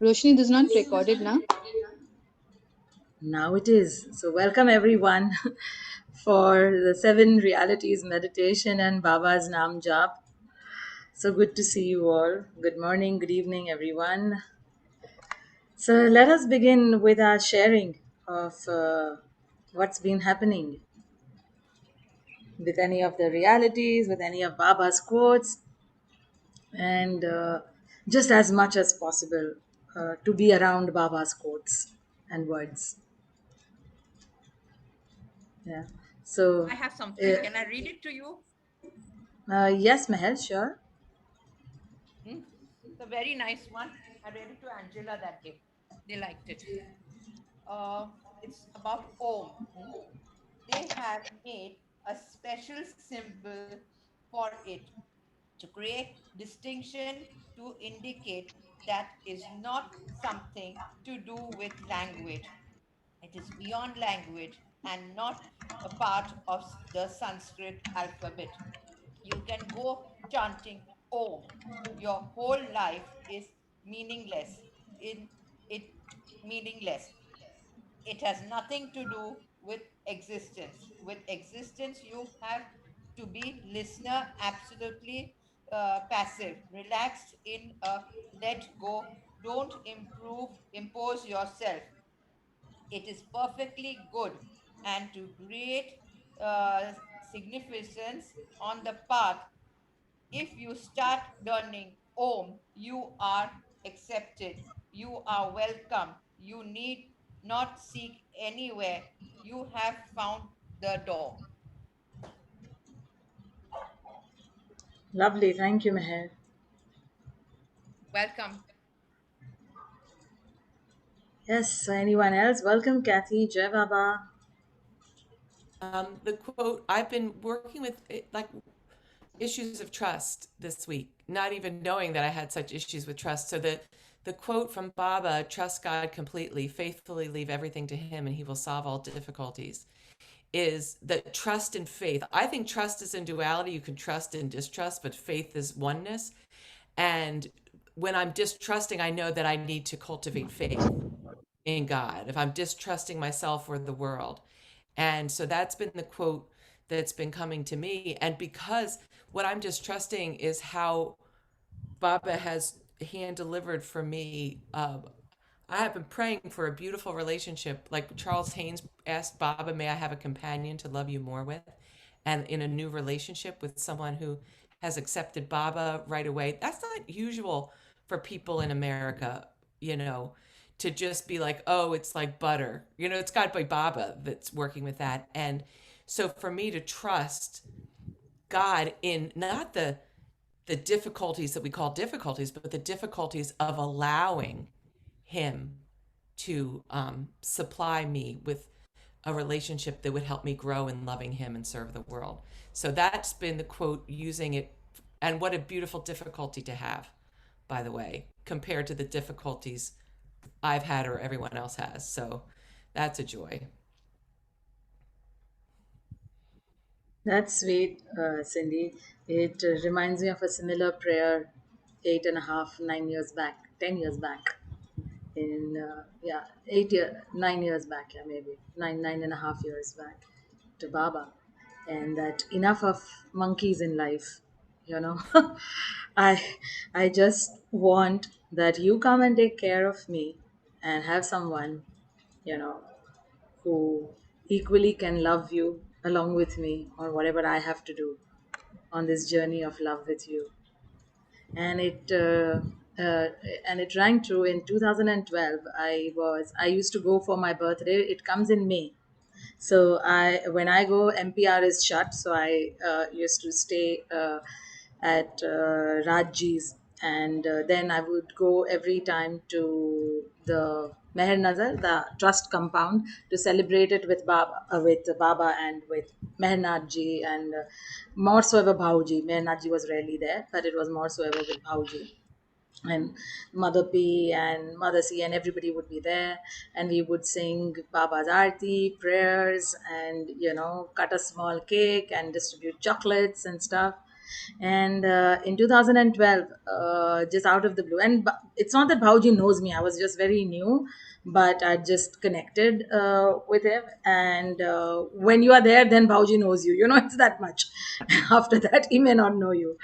Roshni, this is not recorded now. Now it is. So, welcome everyone for the 7 realities meditation and Baba's Nam Jap. So good to see you all. Good morning, good evening, everyone. So, let us begin with our sharing of what's been happening with any of the realities, with any of Baba's quotes, and just as much as possible to be around Baba's quotes and words. Yeah. So, I have something. uh, Can I read it to you? yes, Meher, sure. Hmm? It's a very nice one. I read it to Angela that day. They liked it. It's about Om. They have made a special symbol for it to create distinction to indicate that is not something to do with language. It is beyond language and not a part of the Sanskrit alphabet. You can go chanting Om. Your whole life is meaningless. In it meaningless. It has nothing to do with existence. With existence, you have to be listener, absolutely passive, relaxed in a let go. Don't impose yourself. It is perfectly good, and to create significance on the path. If you start learning Om, you are accepted, you are welcome, you need not seek anywhere, you have found the door. Lovely. Thank you, Meher. Welcome. Yes, so anyone else? Welcome, Kathy. Jai Baba. The quote, I've been working with like issues of trust this week, not even knowing that I had such issues with trust. So the quote from Baba, trust God completely, faithfully leave everything to him and he will solve all difficulties, is that trust and faith. I think trust is in duality. You can trust and distrust, but faith is oneness. And when I'm distrusting, I know that I need to cultivate faith in God, if I'm distrusting myself or the world. And so that's been the quote that's been coming to me. And because what I'm distrusting is how Baba has hand delivered for me. I have been praying for a beautiful relationship. Like Charles Haynes asked Baba, may I have a companion to love you more with? And in a new relationship with someone who has accepted Baba right away. That's not usual for people in America, you know, to just be like, oh, it's like butter. You know, it's got to be Baba that's working with that. And so for me to trust God in not the difficulties that we call difficulties, but the difficulties of allowing Him to supply me with a relationship that would help me grow in loving Him and serve the world. So that's been the quote, using it. And what a beautiful difficulty to have, by the way, compared to the difficulties I've had or everyone else has. So that's a joy. That's sweet, Cindy. It reminds me of a similar prayer 8.5, 9 years back, 10 years back. In yeah, 8 year, 9 years back, yeah, maybe 9.5 years back to Baba, and that enough of monkeys in life, you know. I I just want that you come and take care of me, and have someone, you know, who equally can love you along with me, or whatever I have to do on this journey of love with you. And uh, it rang true in 2012. I used to go for my birthday. It comes in May, so I when I go, MPR is shut, so I used to stay at Rajji's, and then I would go every time to the Meher Nazar, the trust compound, to celebrate it with Baba and with Meher ji, and more so ever Bhauji. Meher ji was rarely there, but it was more so ever with Bhauji and Mother P and Mother C, and everybody would be there, and we would sing Baba's Aarti, prayers, and cut a small cake and distribute chocolates and stuff. And in 2012, just out of the blue, and it's not that Bhauji knows me, I was just very new, but I just connected with him. And when you are there, then Bhauji knows you, it's that much. After that, he may not know you.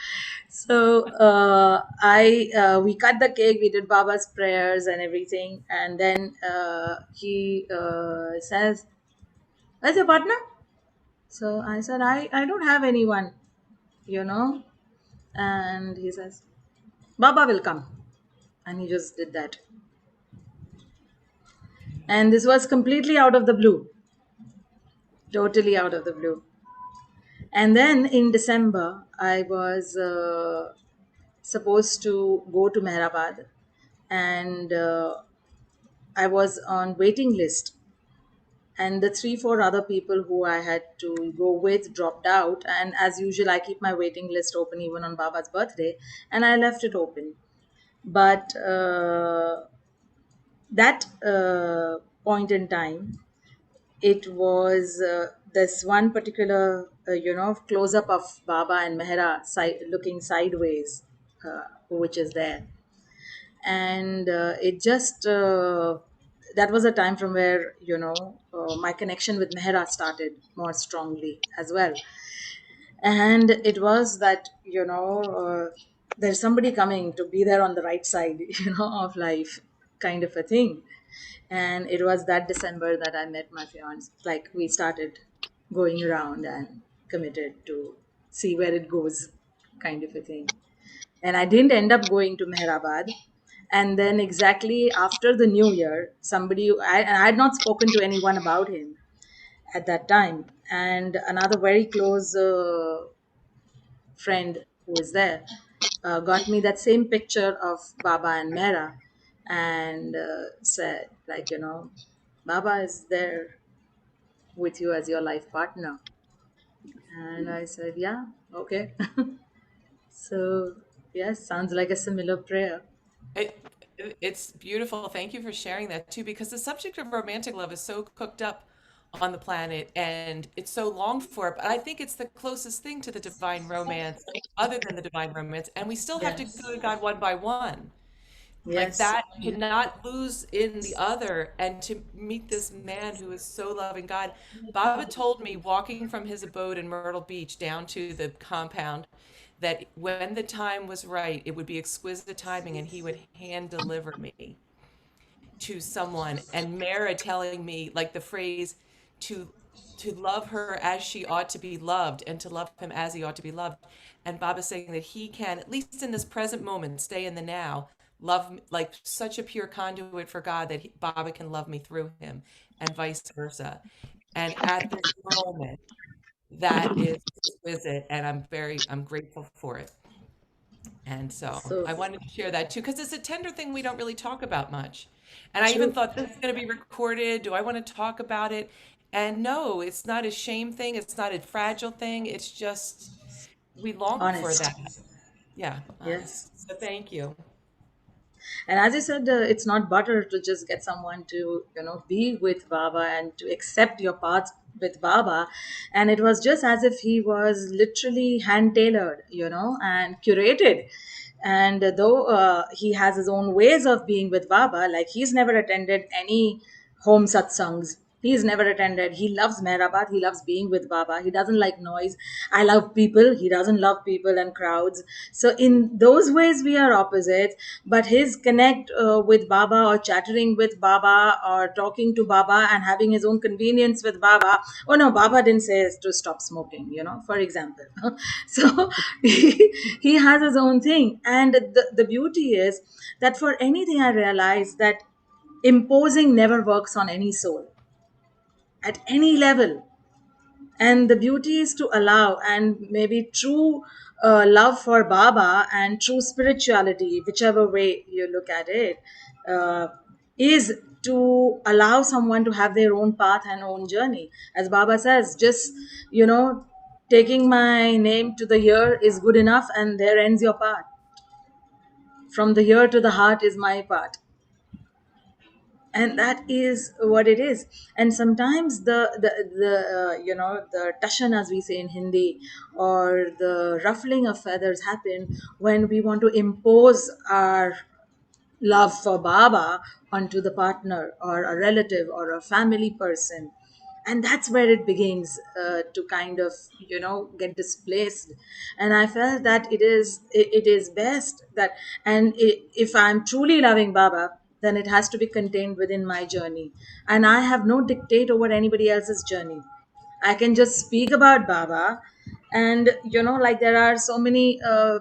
So I we cut the cake, we did Baba's prayers and everything, and then he says, "Where's your partner?" So I said, I don't have anyone, you know. And he says, Baba will come. And he just did that. And this was completely out of the blue, totally out of the blue. And then in December, I was supposed to go to Mehrabad, and I was on waiting list, and the 3 4 other people who I had to go with dropped out. And as usual, I keep my waiting list open even on Baba's birthday, and I left it open. But that point in time, it was this one particular close up of Baba and Mehra looking sideways, which is there. And it just that was a time from where my connection with Mehra started more strongly as well. And it was that there's somebody coming to be there on the right side of life, kind of a thing. And it was that December that I met my fiance. Like, we started going around and committed to see where it goes, kind of a thing. And I didn't end up going to Mehrabad. And then exactly after the new year, and I had not spoken to anyone about him at that time. And another very close friend who was there got me that same picture of Baba and Mehra, and said, like, Baba is there with you as your life partner. And I said, yeah, okay. So, yes, sounds like a similar prayer. It, it's beautiful. Thank you for sharing that too, because the subject of romantic love is so cooked up on the planet and it's so longed for. But I think it's the closest thing to the divine romance, other than the divine romance. And we still have to Yes, go to God one by one. Like yes, that, to not lose in the other and to meet this man who is so loving God. Baba told me walking from his abode in Myrtle Beach down to the compound that when the time was right, it would be exquisite timing and he would hand deliver me to someone. And Mara telling me like the phrase to love her as she ought to be loved and to love him as he ought to be loved. And Baba saying that he can, at least in this present moment, stay in the now, love like such a pure conduit for God that Baba can love me through him and vice versa. And at this moment, that is exquisite and I'm grateful for it. And so so I wanted to share that too, because it's a tender thing we don't really talk about much. And I even true, thought this is going to be recorded. Do I want to talk about it? And no, it's not a shame thing. It's not a fragile thing. It's just we long for honest. that. Yeah, Yes. honest. So thank you. And as you said, it's not butter to just get someone to, be with Baba and to accept your path with Baba. And it was just as if he was literally hand tailored, and curated. And though he has his own ways of being with Baba, like he's never attended any home satsangs. He's never attended. He loves Mehrabad. He loves being with Baba. He doesn't like noise. I love people. He doesn't love people and crowds. So in those ways, we are opposites. But his connect with Baba, or chattering with Baba, or talking to Baba and having his own convenience with Baba. Oh no, Baba didn't say to stop smoking, for example. So he has his own thing. And the beauty is that for anything, I realize that imposing never works on any soul at any level. And the beauty is to allow, and maybe true love for Baba and true spirituality, whichever way you look at it, uh, is to allow someone to have their own path and own journey. As Baba says, just, taking my name to the ear is good enough, and there ends your path. From the ear to the heart is my path. and that is what it is. And sometimes the tashan, as we say in Hindi, or the ruffling of feathers happen when we want to impose our love for Baba onto the partner or a relative or a family person. And that's where it begins to kind of get displaced. And I felt that it is best that, and if I'm truly loving Baba, then it has to be contained within my journey, and I have no dictate over anybody else's journey. I can just speak about Baba. And like, there are so many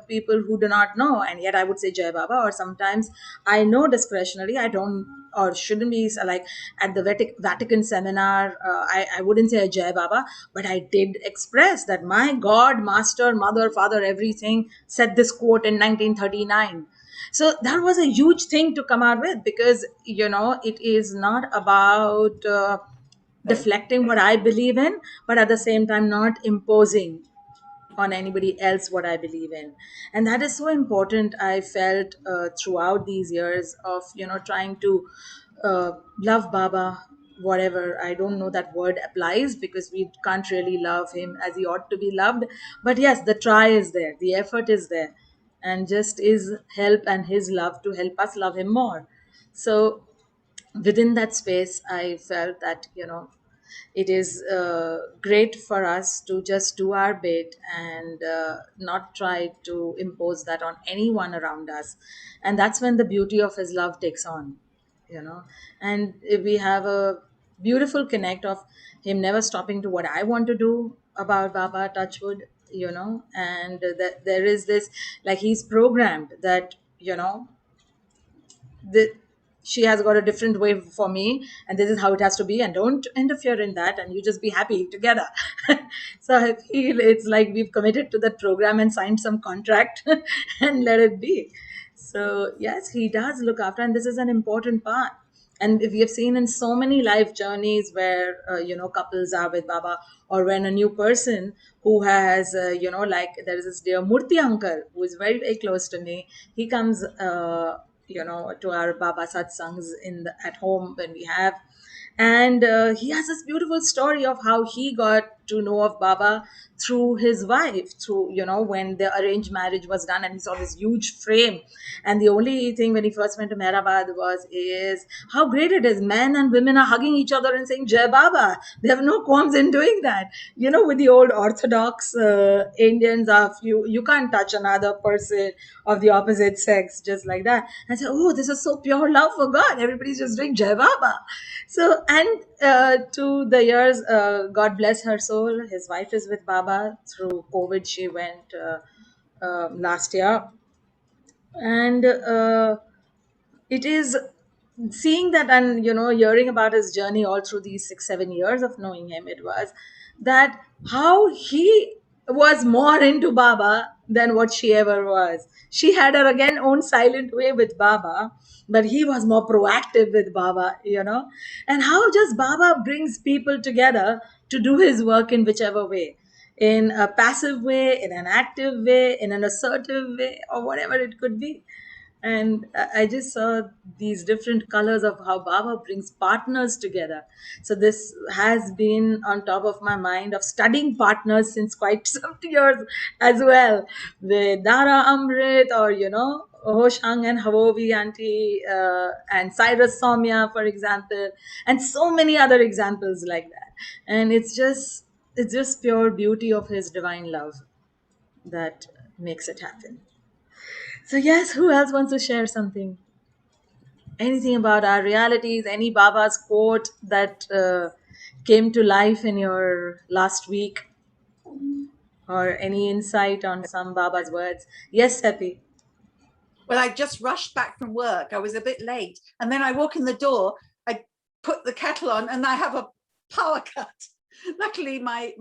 people who do not know, and yet I would say Jai Baba. Or sometimes I know discretionally, I don't or shouldn't be, so like at the Vatican seminar, I wouldn't say a Jai Baba, but I did express that my God, master, mother, father, everything said this quote in 1939. So that was a huge thing to come out with, because it is not about deflecting what I believe in, but at the same time not imposing on anybody else what I believe in. And that is so important, I felt, throughout these years of trying to love Baba. Whatever, I don't know that word applies, because we can't really love him as he ought to be loved. But yes, the try is there, the effort is there, and just is help and his love to help us love him more. So within that space, I felt that it is great for us to just do our bit, and not try to impose that on anyone around us. And that's when the beauty of his love takes on. you know and if we have a beautiful connect of him never stopping to what I want to do about Baba, touchwood. And that there is this, like, he's programmed that the she has got a different way for me, and this is how it has to be, and don't interfere in that, and you just be happy together. So I feel it's like we've committed to that program and signed some contract and let it be. So yes, he does look after, and this is an important part. And we have seen in so many life journeys where couples are with Baba, or when a new person who has like, there is this dear Murti uncle who is very, very close to me. He comes to our Baba satsangs at home when we have. And he has this beautiful story of how he got to know of Baba through his wife, through when the arranged marriage was done, and he saw this huge frame. And the only thing when he first went to Mehrabad is how great it is, men and women are hugging each other and saying Jai Baba. They have no qualms in doing that. With the old orthodox Indians, of you can't touch another person of the opposite sex just like that. And say, oh, this is so pure love for God, everybody's just doing Jai Baba. So, and to the years, God bless her soul, his wife is with Baba. Through COVID, she went last year. And it is seeing that, and hearing about his journey all through these 6-7 years of knowing him, it was that how he was more into Baba than what she ever was. She had her again own silent way with Baba, but he was more proactive with Baba. And how just Baba brings people together to do his work in whichever way, in a passive way, in an active way, in an assertive way, or whatever it could be. And I just saw these different colors of how Baba brings partners together. So this has been on top of my mind of studying partners since quite some years as well, with Dara Amrit, or Hoshang and Havovi auntie, and Cyrus Soumya, for example, and so many other examples like that. And it's just pure beauty of his divine love that makes it happen. So yes, who else wants to share something? Anything about our realities? Any Baba's quote that came to life in your last week? Or any insight on some Baba's words? Yes, Seppi. Well, I just rushed back from work. I was a bit late. And then I walk in the door, I put the kettle on, and I have a power cut. Luckily, my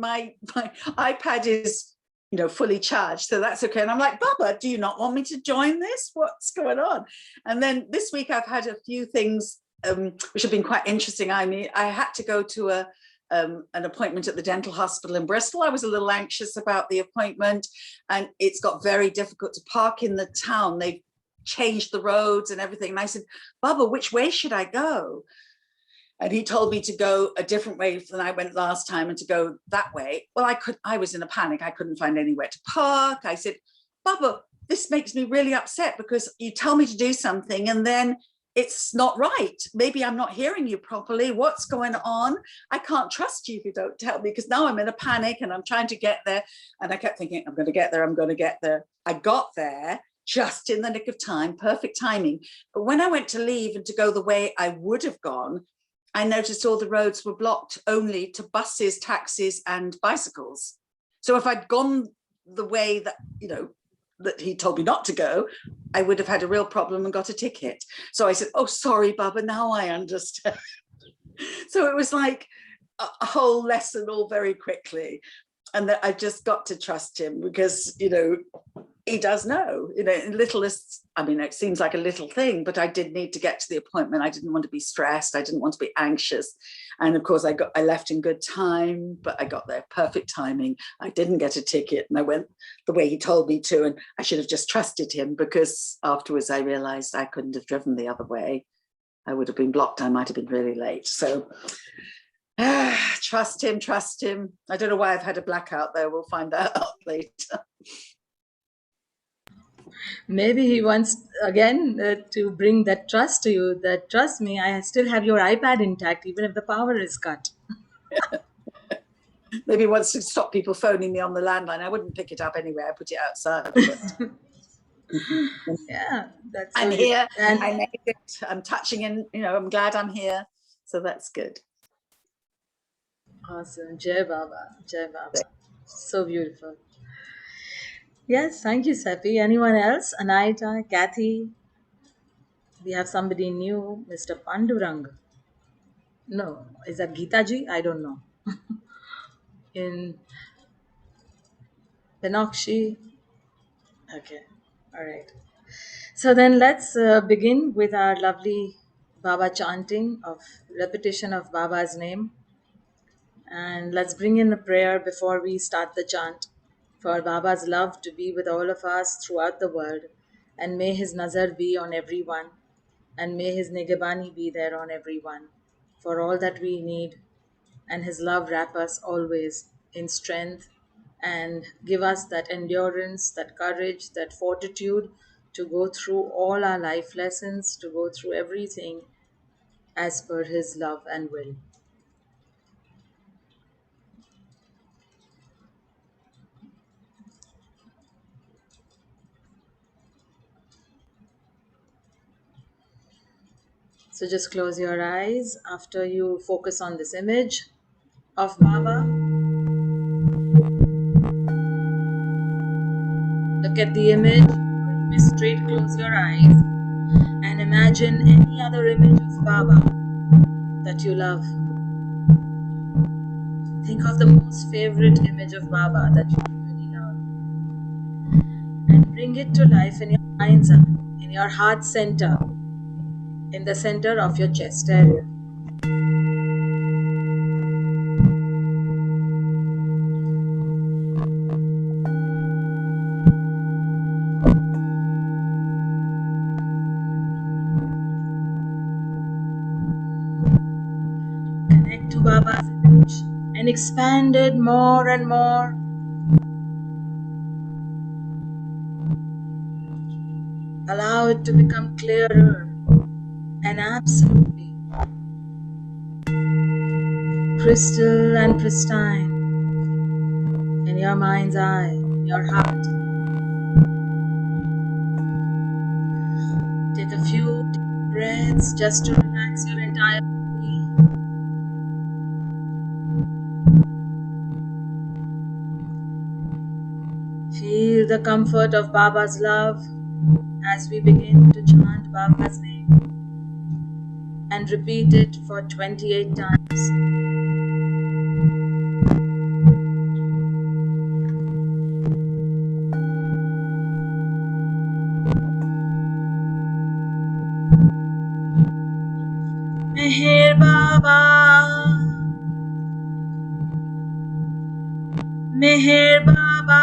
iPad is fully charged, so that's okay. And I'm like, Baba, do you not want me to join this? What's going on? And then this week I've had a few things which have been quite interesting. I mean, I had to go to an appointment at the dental hospital in Bristol. I was a little anxious about the appointment, and it's got very difficult to park in the town. They've changed the roads and everything. And I said, Baba, which way should I go? And he told me to go a different way than I went last time and to go that way. Well, I was in a panic. I couldn't find anywhere to park. I said, Baba, this makes me really upset because you tell me to do something and then it's not right. Maybe I'm not hearing you properly. What's going on? I can't trust you if you don't tell me, because now I'm in a panic and I'm trying to get there. And I kept thinking, I'm going to get there. I'm going to get there. I got there just in the nick of time, perfect timing. But when I went to leave and to go the way I would have gone, I noticed all the roads were blocked only to buses, taxis, and bicycles. So if I'd gone the way that, that he told me not to go, I would have had a real problem and got a ticket. So I said, oh, sorry, Baba, now I understand. So it was like a whole lesson all very quickly. And that I just got to trust him because, he does know, littlest. I mean, it seems like a little thing, but I did need to get to the appointment. I didn't want to be stressed. I didn't want to be anxious. And of course, I left in good time, but I got there perfect timing. I didn't get a ticket and I went the way he told me to. And I should have just trusted him, because afterwards I realized I couldn't have driven the other way. I would have been blocked. I might have been really late. So trust him. I don't know why I've had a blackout there. We'll find that out later. Maybe he wants again to bring that trust to you, that trust me, I still have your iPad intact even if the power is cut. Maybe he wants to stop people phoning me on the landline. I wouldn't pick it up anyway. I put it outside. But Yeah, that's I'm so here. And I made it. I'm touching in, I'm glad I'm here. So that's good. awesome. Jai Baba. Jai Baba. So beautiful. Yes, thank you, Seppi. Anyone else? Anaita, Kathy? We have somebody new, Mr. Pandurang. No, is that Geeta ji? I don't know. In Pinakshi. Okay, all right. So then let's begin with our lovely Baba chanting of repetition of Baba's name. And let's bring in a prayer before we start the chant for Baba's love to be with all of us throughout the world. And may his nazar be on everyone. And may his nigabani be there on everyone for all that we need. And his love wrap us always in strength and give us that endurance, that courage, that fortitude to go through all our life lessons, to go through everything as per his love and will. So just close your eyes after you focus on this image of Baba. Look at the image, be straight, close your eyes, and imagine any other image of Baba that you love. Think of the most favorite image of Baba that you really love, and bring it to life in your mind's eye, in your heart center, in the center of your chest area. Connect to Baba's image and expand it more and more. Allow it to become clearer and absolutely crystal and pristine in your mind's eye, in your heart. Take a few deep breaths just to relax your entire body. Feel the comfort of Baba's love as we begin to chant Baba's name, and repeat it for 28 times. Meher Baba, Meher Baba,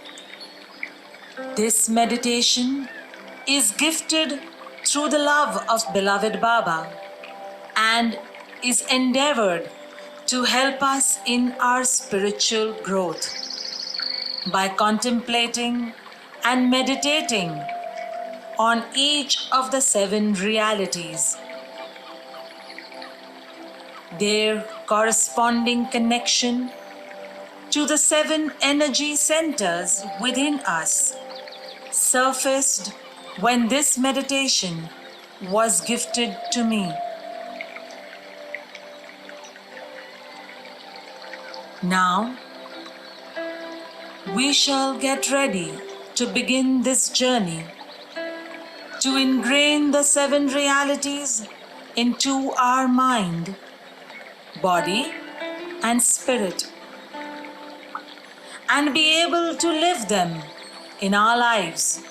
This meditation is gifted through the love of beloved Baba and is endeavored to help us in our spiritual growth by contemplating and meditating on each of the 7 realities, their corresponding connection to the 7 energy centers within us surfaced when this meditation was gifted to me. Now, we shall get ready to begin this journey to ingrain the 7 realities into our mind, body, and spirit, and be able to live them in our lives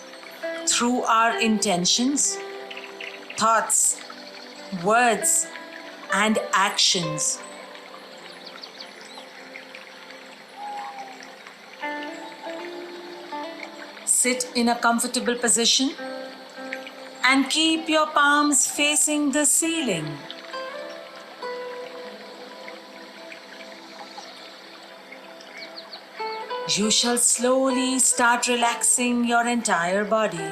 through our intentions, thoughts, words, and actions. Sit in a comfortable position and keep your palms facing the ceiling. You shall slowly start relaxing your entire body.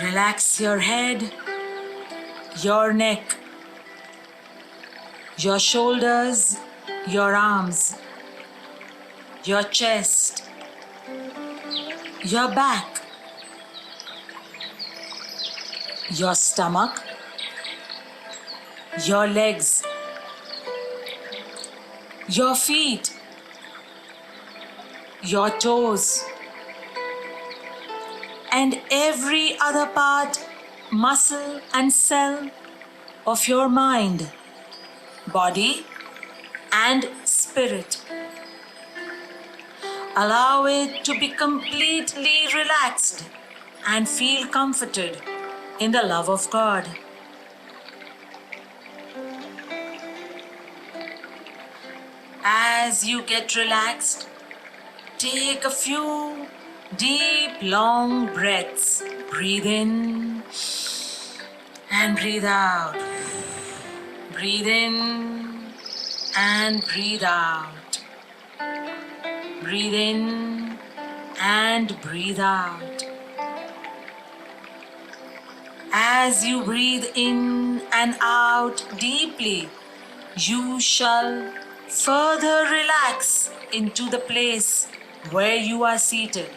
Relax your head, your neck, your shoulders, your arms, your chest, your back, your stomach, your legs, your feet, your toes, and every other part, muscle, and cell of your mind, body, and spirit. Allow it to be completely relaxed and feel comforted in the love of God. As you get relaxed, take a few deep, long breaths. Breathe in and breathe out. Breathe in and breathe out. Breathe in and breathe out. As you breathe in and out deeply, you shall further relax into the place where you are seated.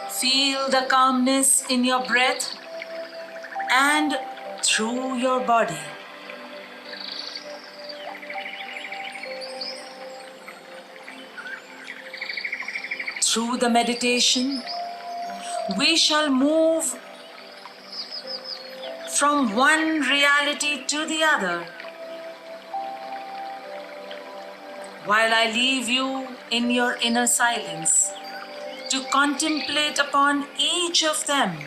Feel the calmness in your breath and through your body. Through the meditation, we shall move from one reality to the other, while I leave you in your inner silence to contemplate upon each of them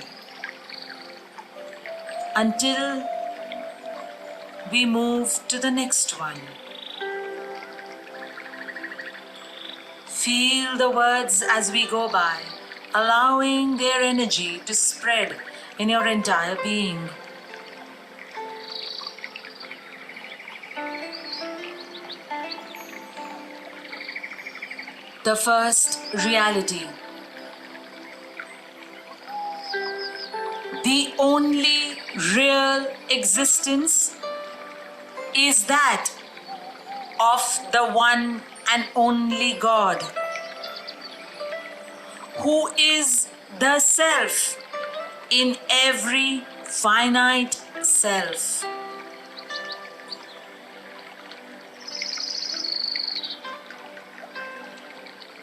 until we move to the next one. Feel the words as we go by, allowing their energy to spread in your entire being. The first reality. The only real existence is that of the one and only God, who is the self in every finite self.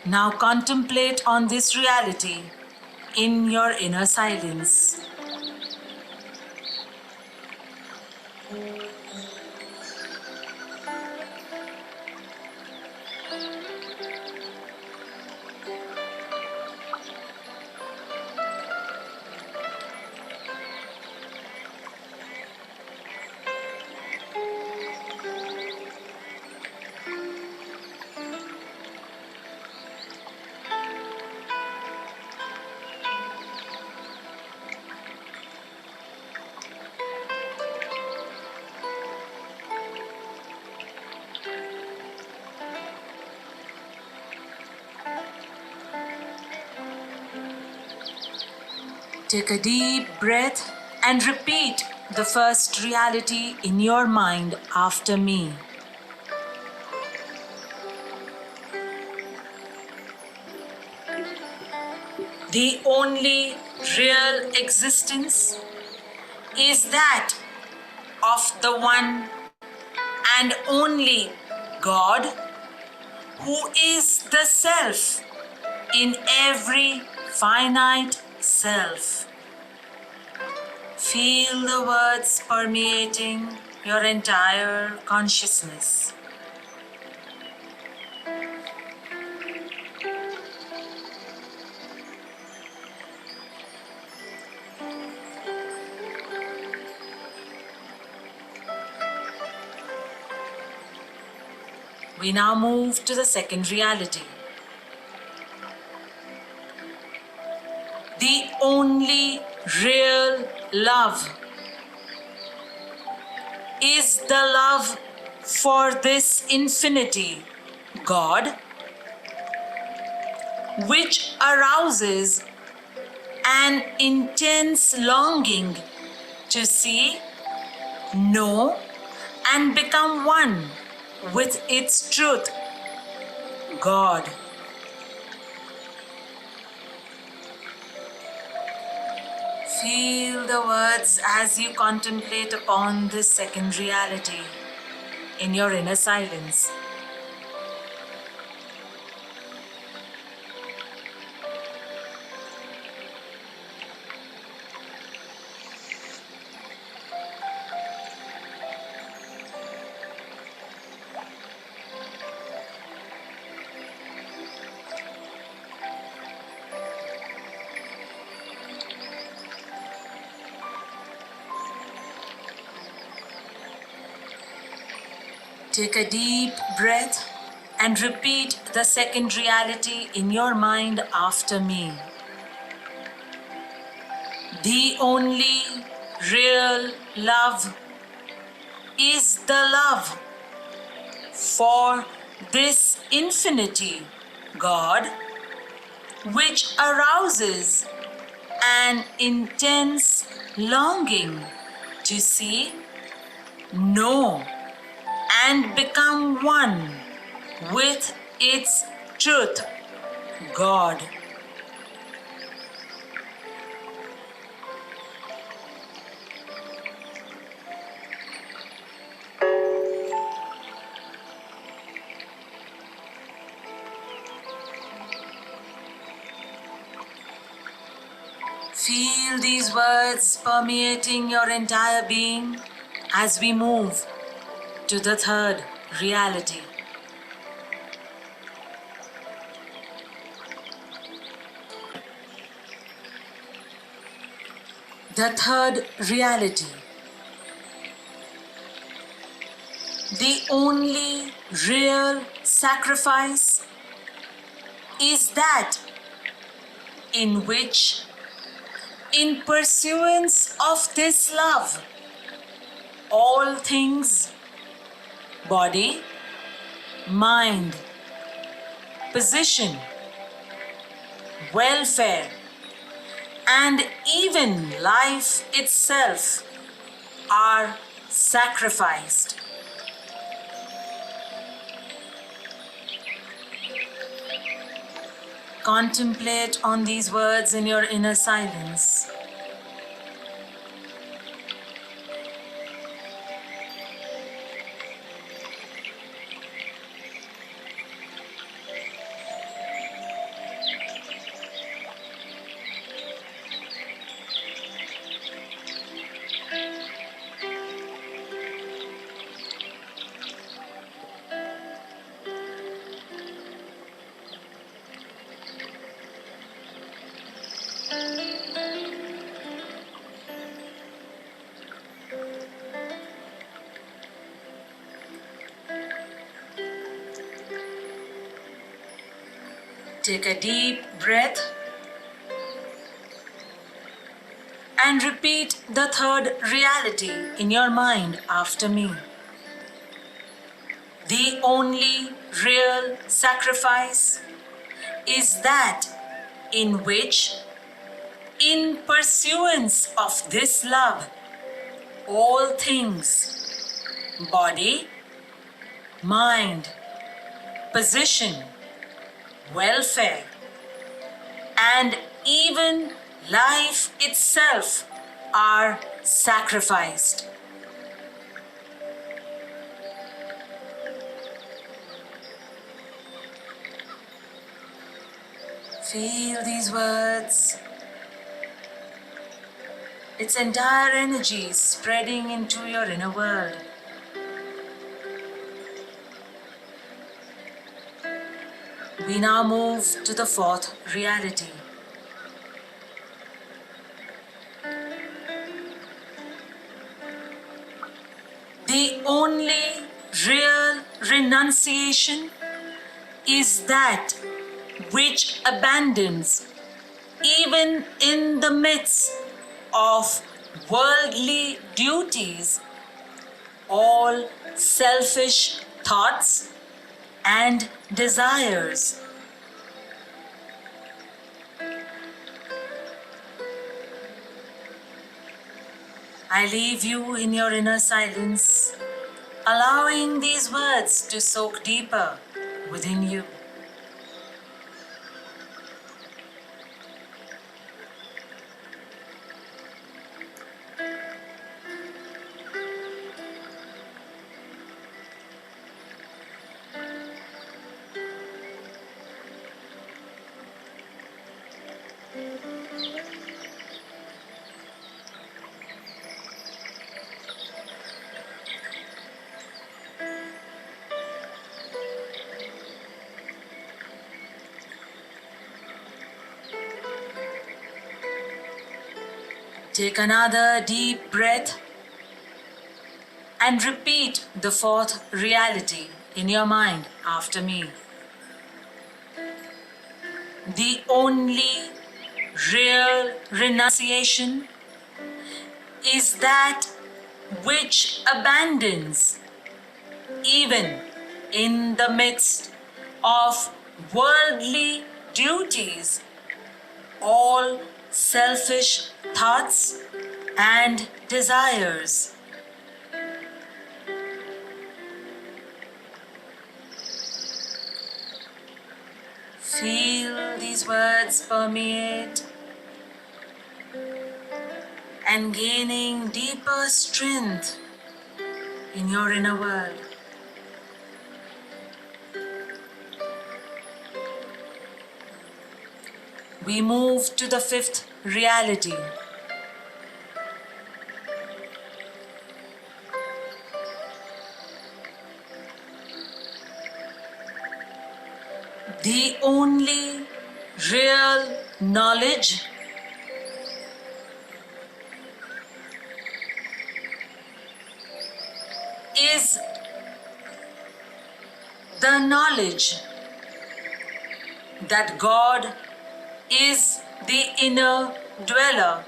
Now contemplate on this reality in your inner silence. Take a deep breath and repeat the first reality in your mind after me. The only real existence is that of the one and only God, who is the self in every finite self. Feel the words permeating your entire consciousness. We now move to the second reality. The only real love is the love for this infinity, God, which arouses an intense longing to see, know, and become one with its truth, God. Feel the words as you contemplate upon this second reality in your inner silence. Take a deep breath and repeat the second reality in your mind after me. The only real love is the love for this infinity, God, which arouses an intense longing to see, know, and become one with its truth, God. Feel these words permeating your entire being as we move to the third reality. The third reality. The only real sacrifice is that in which, in pursuance of this love, all things, body, mind, position, welfare, and even life itself are sacrificed. Contemplate on these words in your inner silence. Take a deep breath and repeat the third reality in your mind after me. The only real sacrifice is that in which, in pursuance of this love, all things, body, mind, position, welfare, and even life itself are sacrificed. Feel these words, its entire energy spreading into your inner world. We now move to the fourth reality. The only real renunciation is that which abandons, even in the midst of worldly duties, all selfish thoughts and desires. I leave you in your inner silence, allowing these words to soak deeper within you. Take another deep breath and repeat the fourth reality in your mind after me. The only real renunciation is that which abandons, even in the midst of worldly duties, all selfish thoughts and desires. Feel these words permeate and gaining deeper strength in your inner world. We move to the fifth reality. The only real knowledge is the knowledge that God is the inner dweller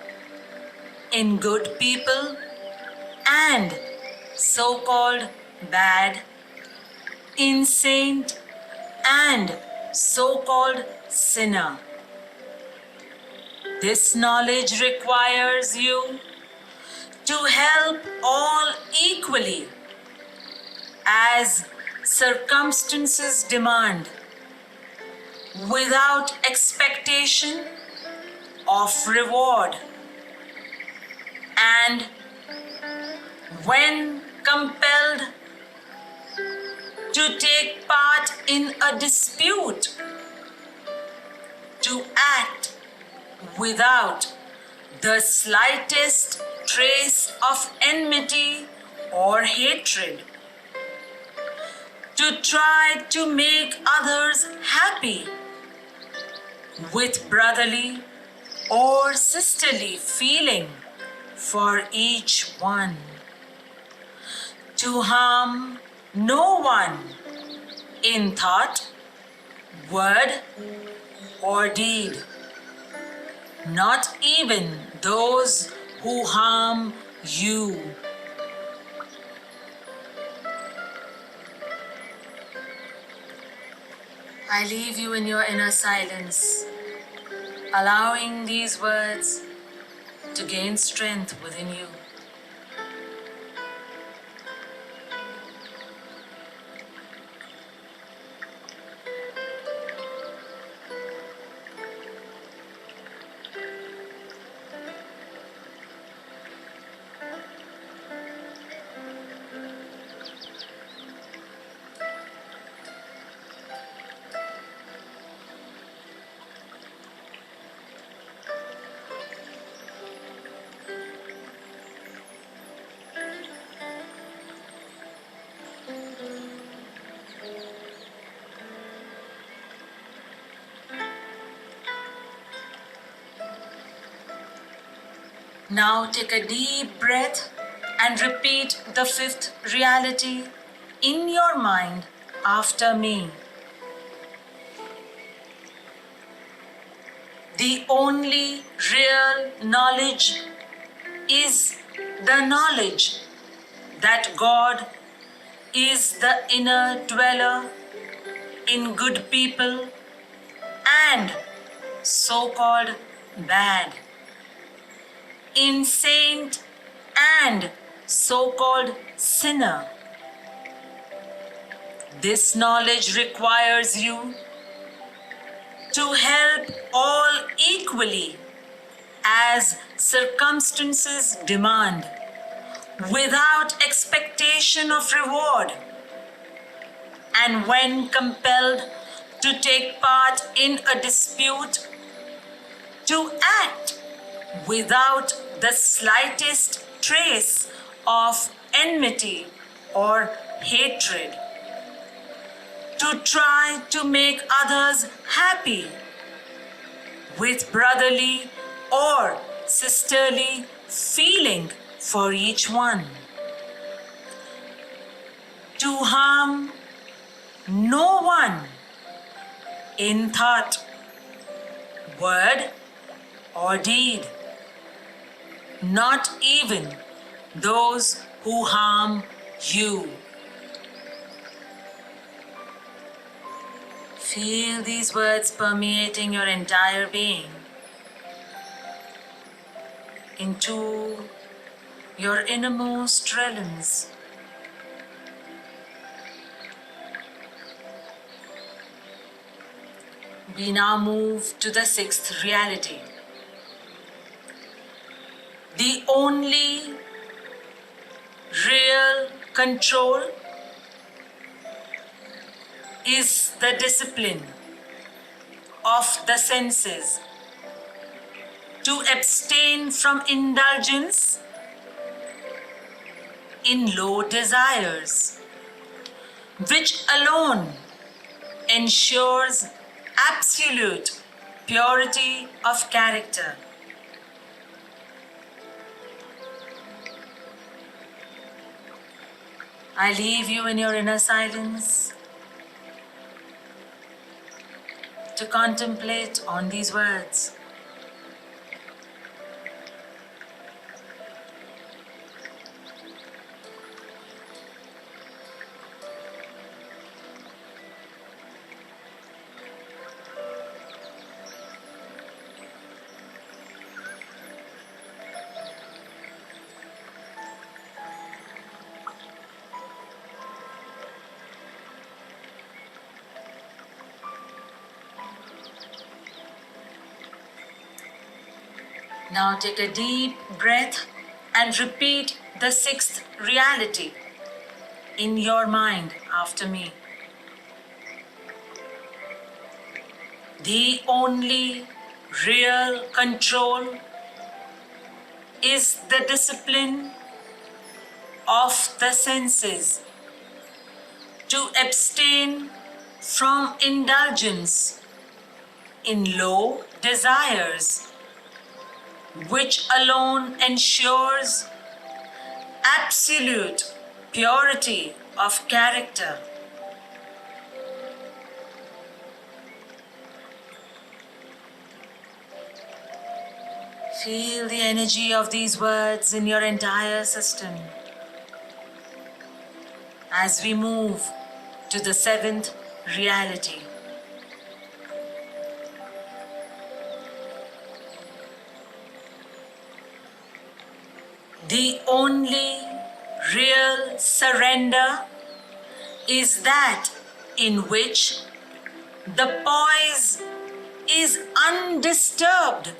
in good people and so-called bad, in saint and so-called sinner. This knowledge requires you to help all equally as circumstances demand, without expectation of reward. And when compelled to take part in a dispute, to act without the slightest trace of enmity or hatred, to try to make others happy with brotherly or sisterly feeling for each one, to harm no one in thought, word, or deed, not even those who harm you. I leave you in your inner silence, allowing these words to gain strength within you. Now take a deep breath and repeat the fifth reality in your mind after me. The only real knowledge is the knowledge that God is the inner dweller in good people and so-called bad, in saint and so-called sinner. This knowledge requires you to help all equally as circumstances demand, without expectation of reward, and when compelled to take part in a dispute, to act without the slightest trace of enmity or hatred, to try to make others happy with brotherly or sisterly feeling for each one, to harm no one in thought, word, or deed, not even those who harm you. Feel these words permeating your entire being into your innermost realms. We now move to the sixth reality. The only real control is the discipline of the senses to abstain from indulgence in low desires, which alone ensures absolute purity of character. I leave you in your inner silence to contemplate on these words. Now take a deep breath and repeat the sixth reality in your mind after me. The only real control is the discipline of the senses to abstain from indulgence in low desires, which alone ensures absolute purity of character. Feel the energy of these words in your entire system as we move to the seventh reality. The only real surrender is that in which the poise is undisturbed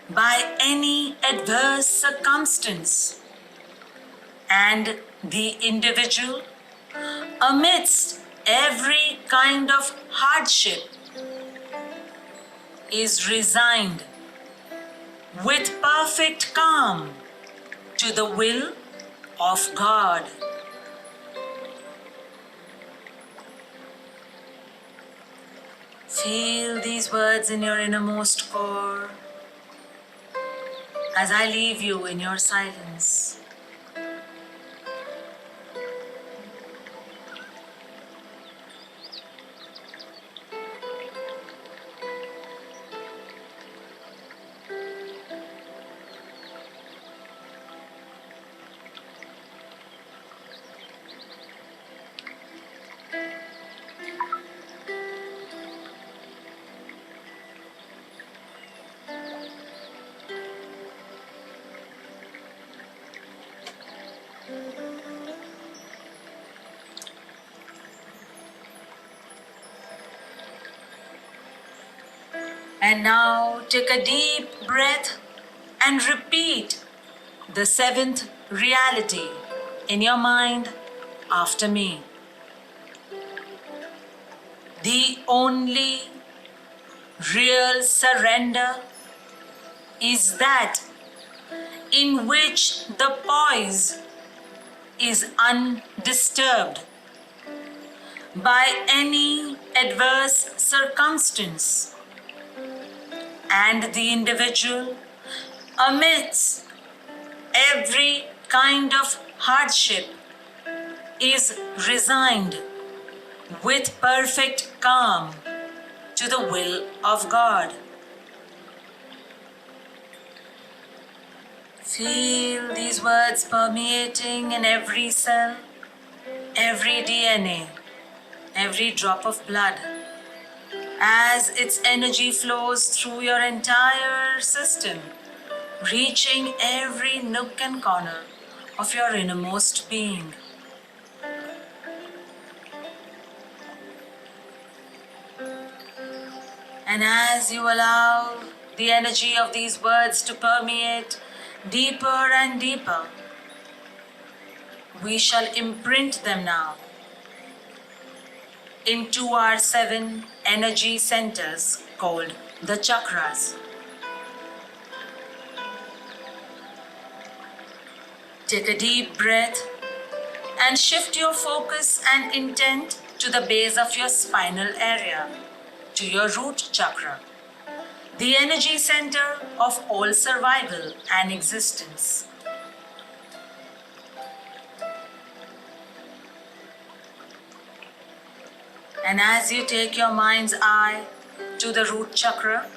by any adverse circumstance, and the individual, amidst every kind of hardship, is resigned with perfect calm to the will of God. Feel these words in your innermost core as I leave you in your silence. And now take a deep breath and repeat the seventh reality in your mind after me. The only real surrender is that in which the poise is undisturbed by any adverse circumstance, and the individual, amidst every kind of hardship, is resigned with perfect calm to the will of God. Feel these words permeating in every cell, every DNA, every drop of blood, as its energy flows through your entire system, reaching every nook and corner of your innermost being. And as you allow the energy of these words to permeate deeper and deeper, we shall imprint them now into our 7 energy centers called the chakras. Take a deep breath and shift your focus and intent to the base of your spinal area, to your root chakra, the energy center of all survival and existence. And as you take your mind's eye to the root chakra,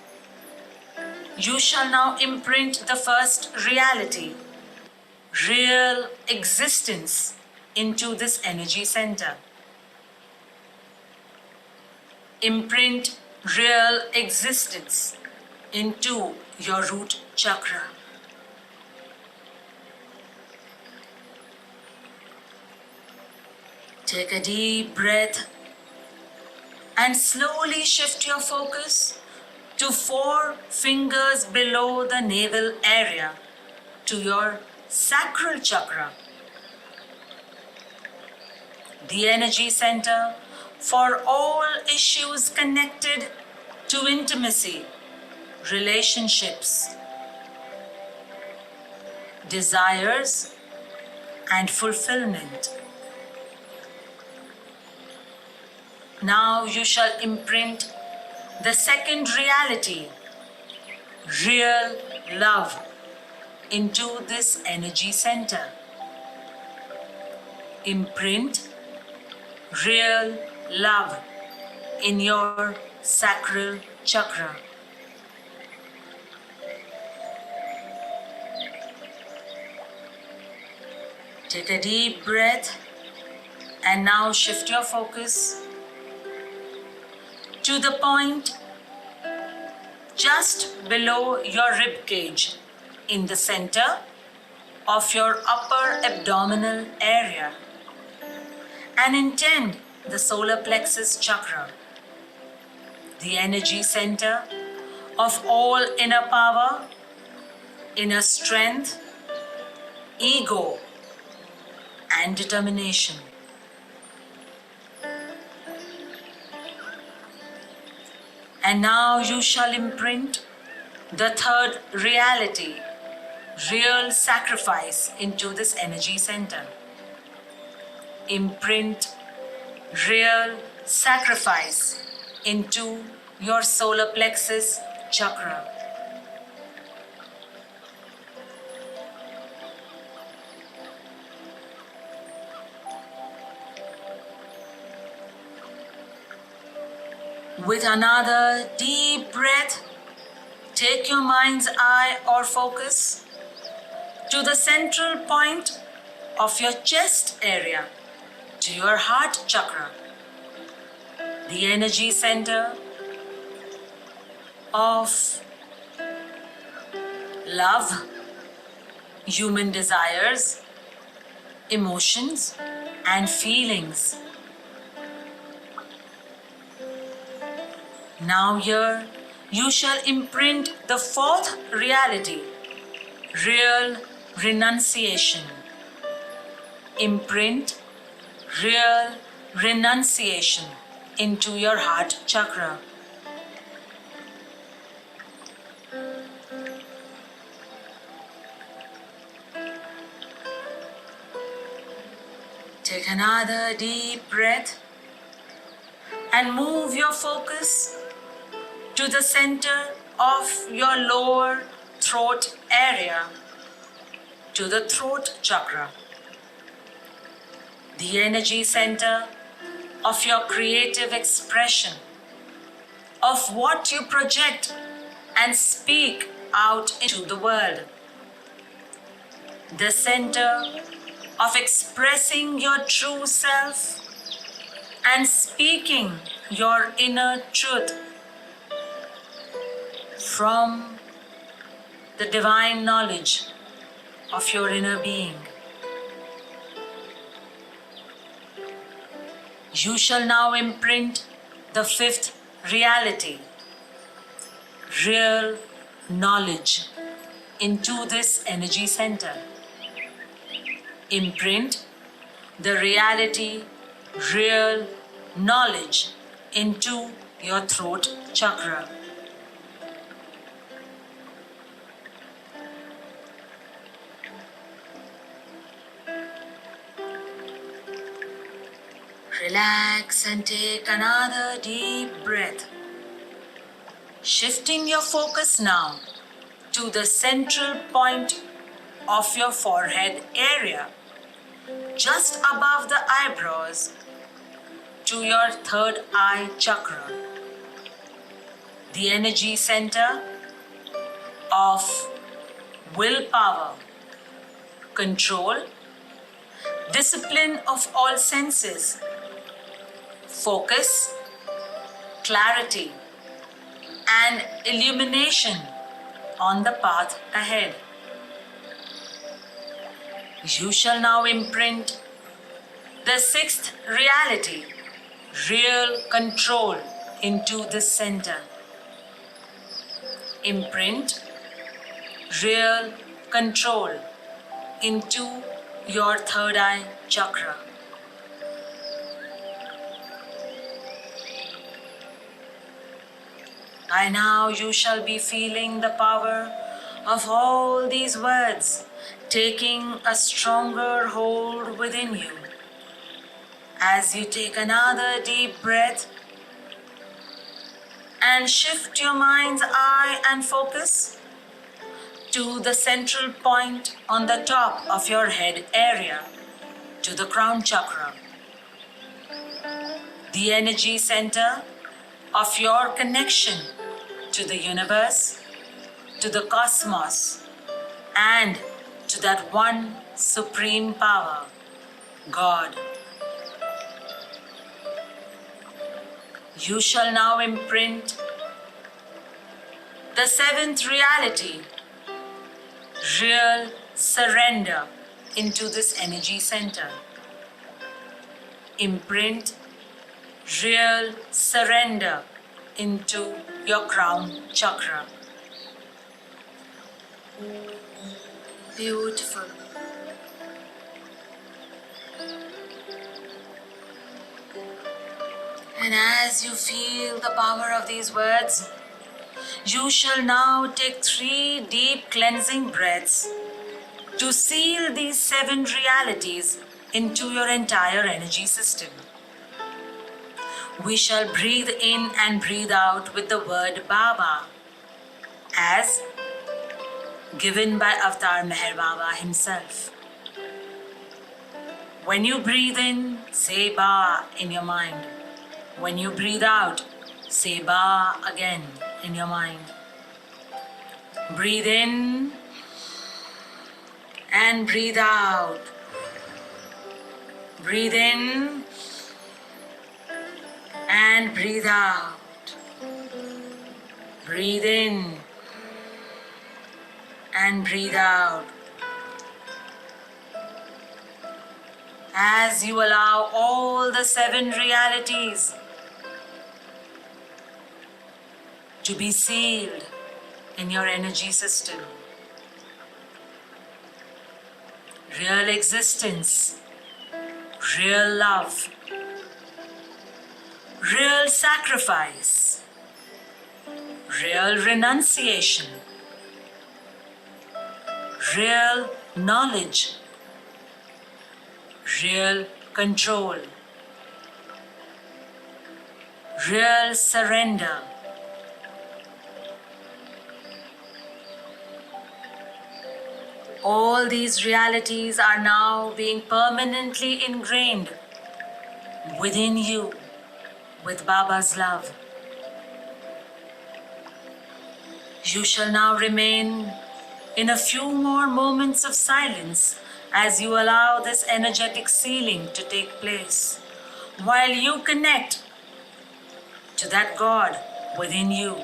you shall now imprint the first reality, real existence, into this energy center. Imprint real existence into your root chakra. Take a deep breath and slowly shift your focus to 4 fingers below the navel area, to your sacral chakra, the energy center for all issues connected to intimacy, relationships, desires, and fulfillment. Now you shall imprint the second reality, real love, into this energy center. Imprint real love in your sacral chakra. Take a deep breath and now shift your focus to the point just below your rib cage in the center of your upper abdominal area and intend the solar plexus chakra, the energy center of all inner power, inner strength, ego, and determination. And now you shall imprint the third reality, real sacrifice, into this energy center. Imprint real sacrifice into your solar plexus chakra. With another deep breath, take your mind's eye or focus to the central point of your chest area, to your heart chakra, the energy center of love, human desires, emotions, and feelings. Now here you shall imprint the fourth reality, real renunciation. Imprint real renunciation into your heart chakra. Take another deep breath and move your focus to the center of your lower throat area, to the throat chakra, the energy center of your creative expression, of what you project and speak out into the world, the center of expressing your true self and speaking your inner truth from the divine knowledge of your inner being. You shall now imprint the fifth reality, real knowledge, into this energy center. Imprint the reality, real knowledge, into your throat chakra. Relax and take another deep breath. Shifting your focus now to the central point of your forehead area, just above the eyebrows, to your third eye chakra, the energy center of willpower, control, discipline of all senses, focus, clarity, and illumination on the path ahead. You shall now imprint the sixth reality, real control, into this center. Imprint real control into your third eye chakra. By now you shall be feeling the power of all these words taking a stronger hold within you. As you take another deep breath and shift your mind's eye and focus to the central point on the top of your head area, to the crown chakra, the energy center of your connection to the universe, to the cosmos, and to that one supreme power, God. You shall now imprint the seventh reality, real surrender into this energy center. Imprint real surrender into your crown chakra. Beautiful. And as you feel the power of these words, you shall now take 3 deep cleansing breaths to seal these 7 realities into your entire energy system. We shall breathe in and breathe out with the word Baba, as given by Avatar Meher Baba himself. When you breathe in, say Ba in your mind. When you breathe out, say Ba again in your mind. Breathe in and breathe out. Breathe in and breathe out. Breathe in and breathe out. As you allow all the 7 realities to be sealed in your energy system. Real existence, real love, real sacrifice, real renunciation, real knowledge, real control, real surrender. All these realities are now being permanently ingrained within you with Baba's love. You shall now remain in a few more moments of silence as you allow this energetic sealing to take place, while you connect to that God within you.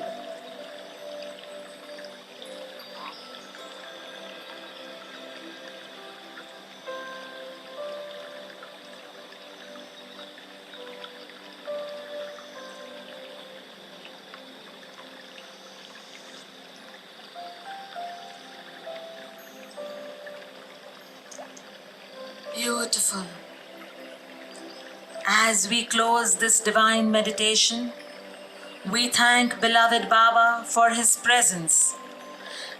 Beautiful. As we close this divine meditation, we thank beloved Baba for his presence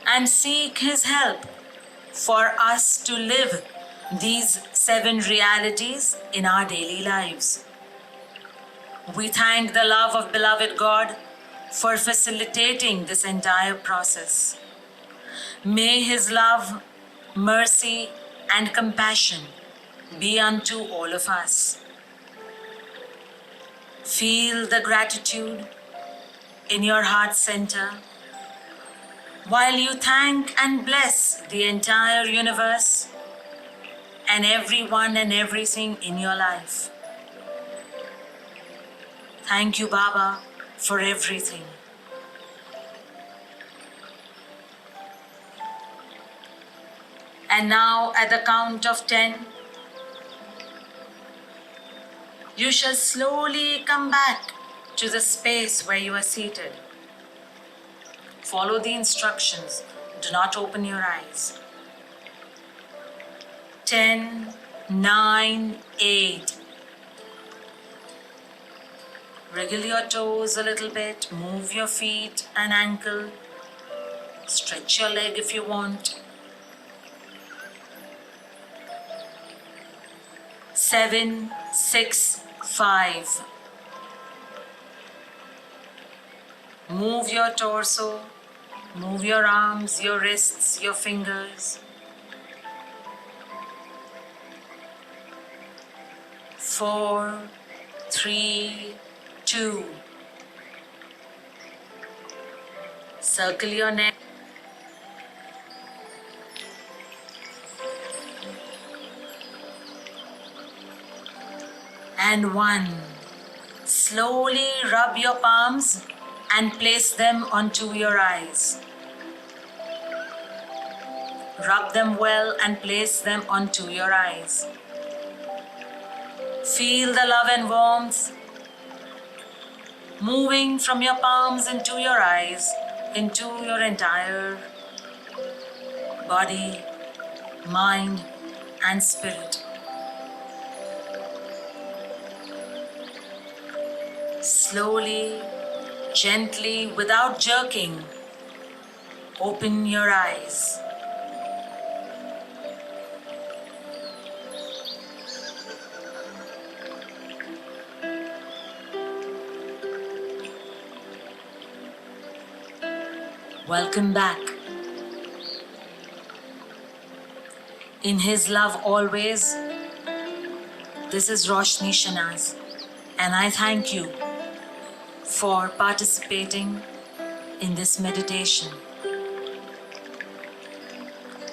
and seek his help for us to live these 7 realities in our daily lives. We thank the love of beloved God for facilitating this entire process. May his love, mercy, and compassion be unto all of us. Feel the gratitude in your heart center while you thank and bless the entire universe and everyone and everything in your life. Thank you, Baba, for everything. And now, at the count of 10, you shall slowly come back to the space where you are seated. Follow the instructions. Do not open your eyes. 10, 9, 8. Wriggle your toes a little bit. Move your feet and ankle. Stretch your leg if you want. 7, 6, 5. Move your torso, move your arms, your wrists, your fingers. 4, 3, 2. Circle your neck. And 1. Slowly rub your palms and place them onto your eyes. Rub them well and place them onto your eyes. Feel the love and warmth moving from your palms into your eyes, into your entire body, mind, and spirit. Slowly, gently, without jerking, open your eyes. Welcome back. In His love always, this is Roshni Shanaz, and I thank you for participating in this meditation.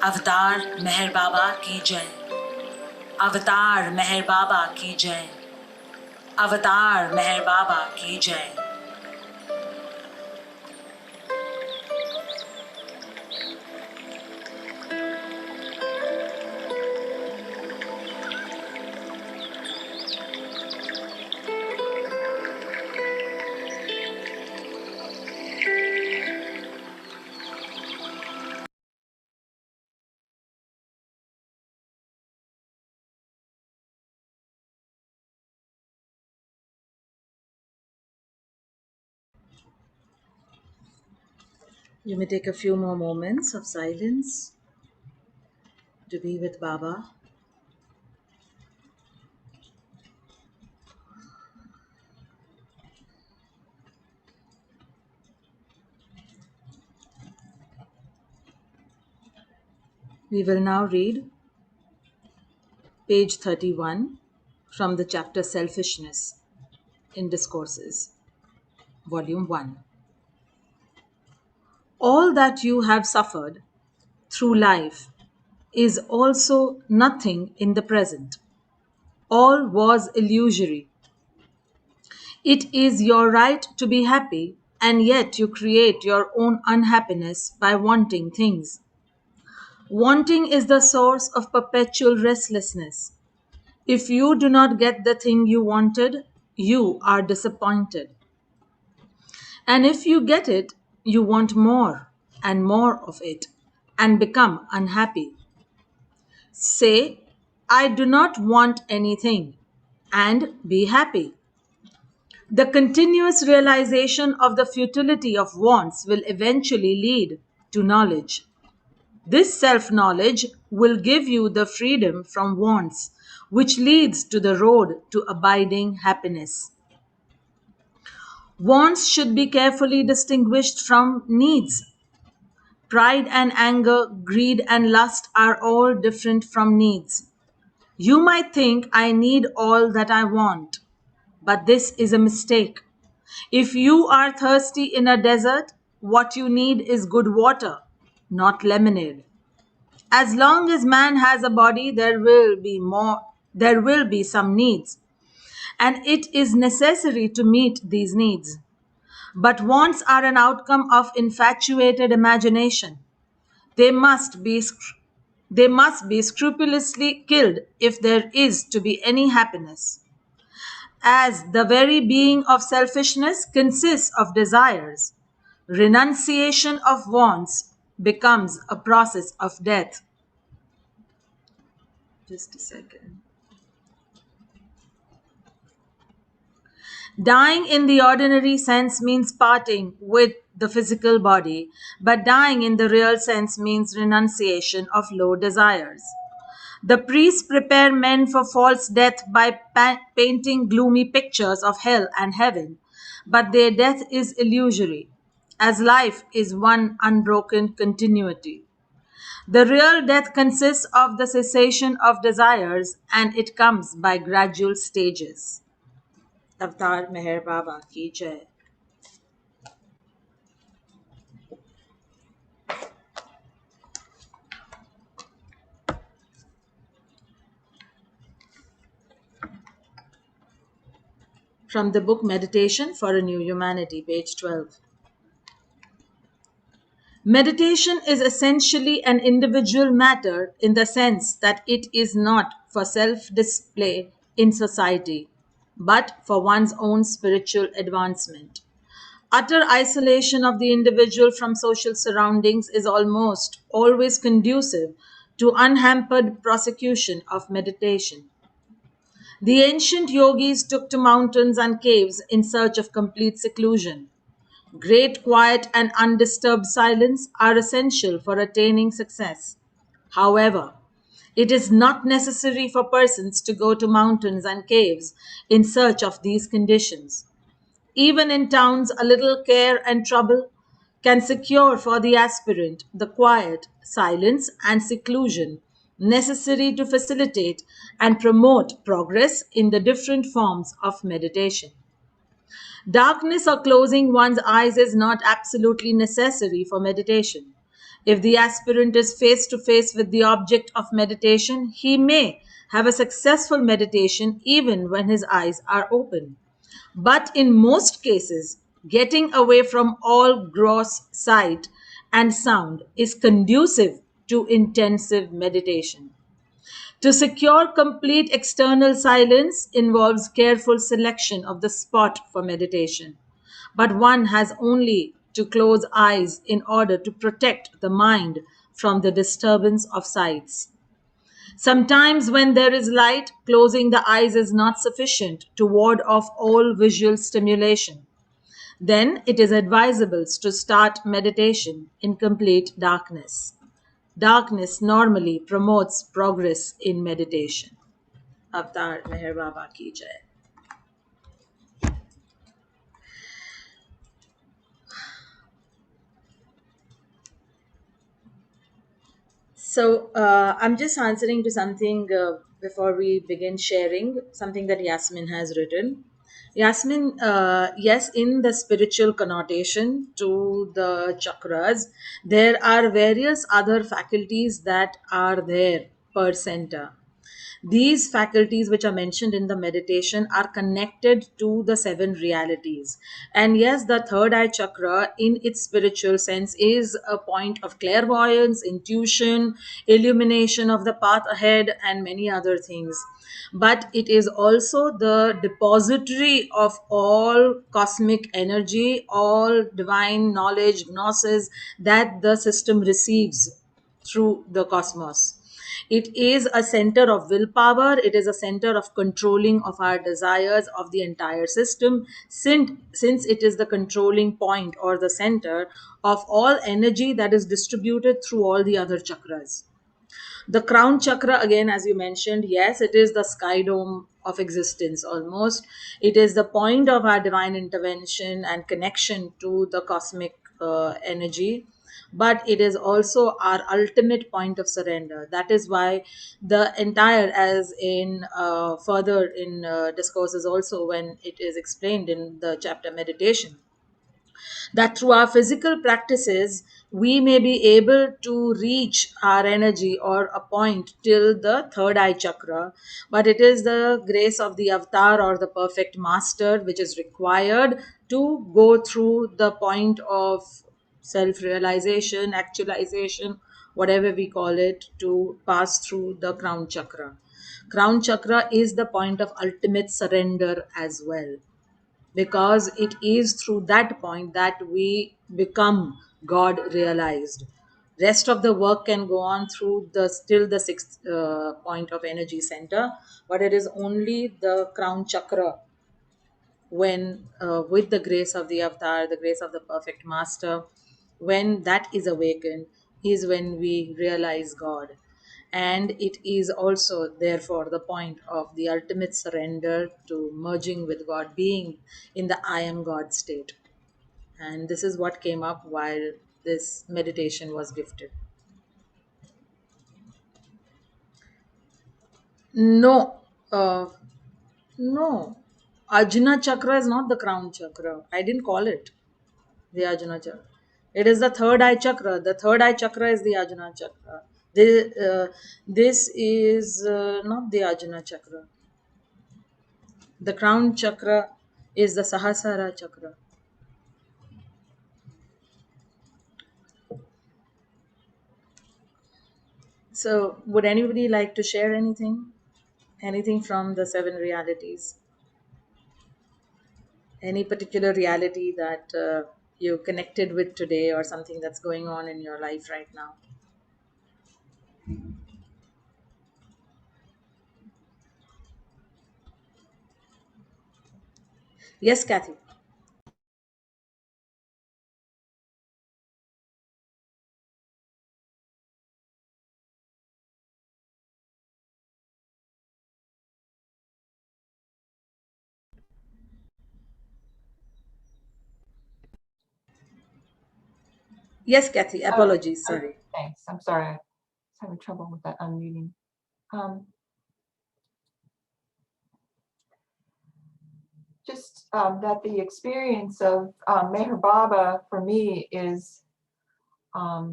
Avatar Meher Baba ki jai. Avatar Meher Baba ki jai. Avatar Meher Baba ki jai. You may take a few more moments of silence to be with Baba. We will now read page 31 from the chapter Selfishness in Discourses, Volume 1. All that you have suffered through life is also nothing in the present. All was illusory. It is your right to be happy, and yet you create your own unhappiness by wanting things. Wanting is the source of perpetual restlessness. If you do not get the thing you wanted, you are disappointed. And if you get it, you want more and more of it and become unhappy. Say, I do not want anything, and be happy. The continuous realization of the futility of wants will eventually lead to knowledge. This self-knowledge will give you the freedom from wants, which leads to the road to abiding happiness. Wants should be carefully distinguished from needs. Pride and anger, greed and lust are all different from needs. You might think I need all that I want, but this is a mistake. If you are thirsty in a desert, what you need is good water, not lemonade. As long as man has a body, there will be some needs, and it is necessary to meet these needs. But wants are an outcome of infatuated imagination. They must be scrupulously killed if there is to be any happiness. As the very being of selfishness consists of desires, renunciation of wants becomes a process of death. Just a second. Dying in the ordinary sense means parting with the physical body, but dying in the real sense means renunciation of low desires. The priests prepare men for false death by painting gloomy pictures of hell and heaven, but their death is illusory, as life is one unbroken continuity. The real death consists of the cessation of desires, and it comes by gradual stages. Avatar Meher Baba ki jai. From the book Meditation for a New Humanity, page 12. Meditation is essentially an individual matter in the sense that it is not for self display in society, but for one's own spiritual advancement. Utter isolation of the individual from social surroundings is almost always conducive to unhampered prosecution of meditation. The ancient yogis took to mountains and caves in search of complete seclusion. Great quiet and undisturbed silence are essential for attaining success. However, it is not necessary for persons to go to mountains and caves in search of these conditions. Even in towns, a little care and trouble can secure for the aspirant the quiet, silence, and seclusion necessary to facilitate and promote progress in the different forms of meditation. Darkness or closing one's eyes is not absolutely necessary for meditation. If the aspirant is face to face with the object of meditation, he may have a successful meditation even when his eyes are open. But in most cases, getting away from all gross sight and sound is conducive to intensive meditation. To secure complete external silence involves careful selection of the spot for meditation. But one has only to close eyes in order to protect the mind from the disturbance of sights. Sometimes, when there is light, closing the eyes is not sufficient to ward off all visual stimulation. Then it is advisable to start meditation in complete darkness. Darkness normally promotes progress in meditation. Avatar Meher Baba ki jai. So I'm just answering to something before we begin sharing, something that Yasmin has written. Yasmin, yes, in the spiritual connotation to the chakras, there are various other faculties that are there per center. These faculties, which are mentioned in the meditation, are connected to the seven realities. And yes, the third eye chakra, in its spiritual sense, is a point of clairvoyance, intuition, illumination of the path ahead, and many other things. But it is also the depository of all cosmic energy, all divine knowledge, gnosis that the system receives through the cosmos. It is a center of willpower. It is a center of controlling of our desires of the entire system, since it is the controlling point or the center of all energy that is distributed through all the other chakras. The crown chakra, again, as you mentioned, yes, it is the sky dome of existence almost. It is the point of our divine intervention and connection to the cosmic energy. But it is also our ultimate point of surrender. That is why the entire, as in further in discourses also, when it is explained in the chapter meditation, that through our physical practices we may be able to reach our energy or a point till the third eye chakra, but it is the grace of the avatar or the perfect master which is required to go through the point of self realization, actualization, whatever we call it, to pass through the crown chakra. Crown chakra is the point of ultimate surrender as well, because it is through that point that we become God realized. Rest of the work can go on through the still the sixth point of energy center, but it is only the crown chakra when with the grace of the avatar, the grace of the perfect master, when that is awakened, is when we realize God. And it is also therefore the point of the ultimate surrender to merging with God, being in the I am God state. And this is what came up while this meditation was gifted. No, uh, no, Ajna chakra is not the crown chakra. I didn't call it the Ajna chakra. It is the third eye chakra. The third eye chakra is the Ajna chakra. This is not the Ajna chakra. The crown chakra is the Sahasrara chakra. So, would anybody like to share anything? Anything from the seven realities? Any particular reality that you connected with today, or something that's going on in your life right now? Yes, Kathy. Yes, Kathy. Oh, Apologies. Sorry. thanks. I'm sorry. I was having trouble with that unmuting. That the experience of Meher Baba for me is a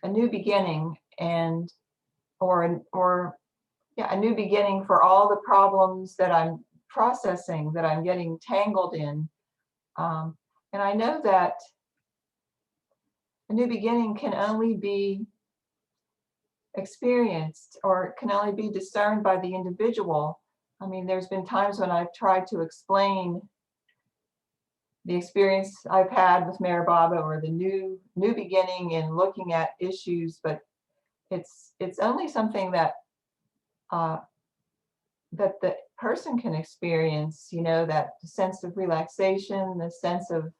new beginning, and a new beginning for all the problems that I'm processing, that I'm getting tangled in. And I know that a new beginning can only be experienced, or it can only be discerned by the individual. I mean, there's been times when I've tried to explain the experience I've had with Meher Baba, or the new beginning in looking at issues, but it's only something that that the person can experience. You know, that sense of relaxation, the sense of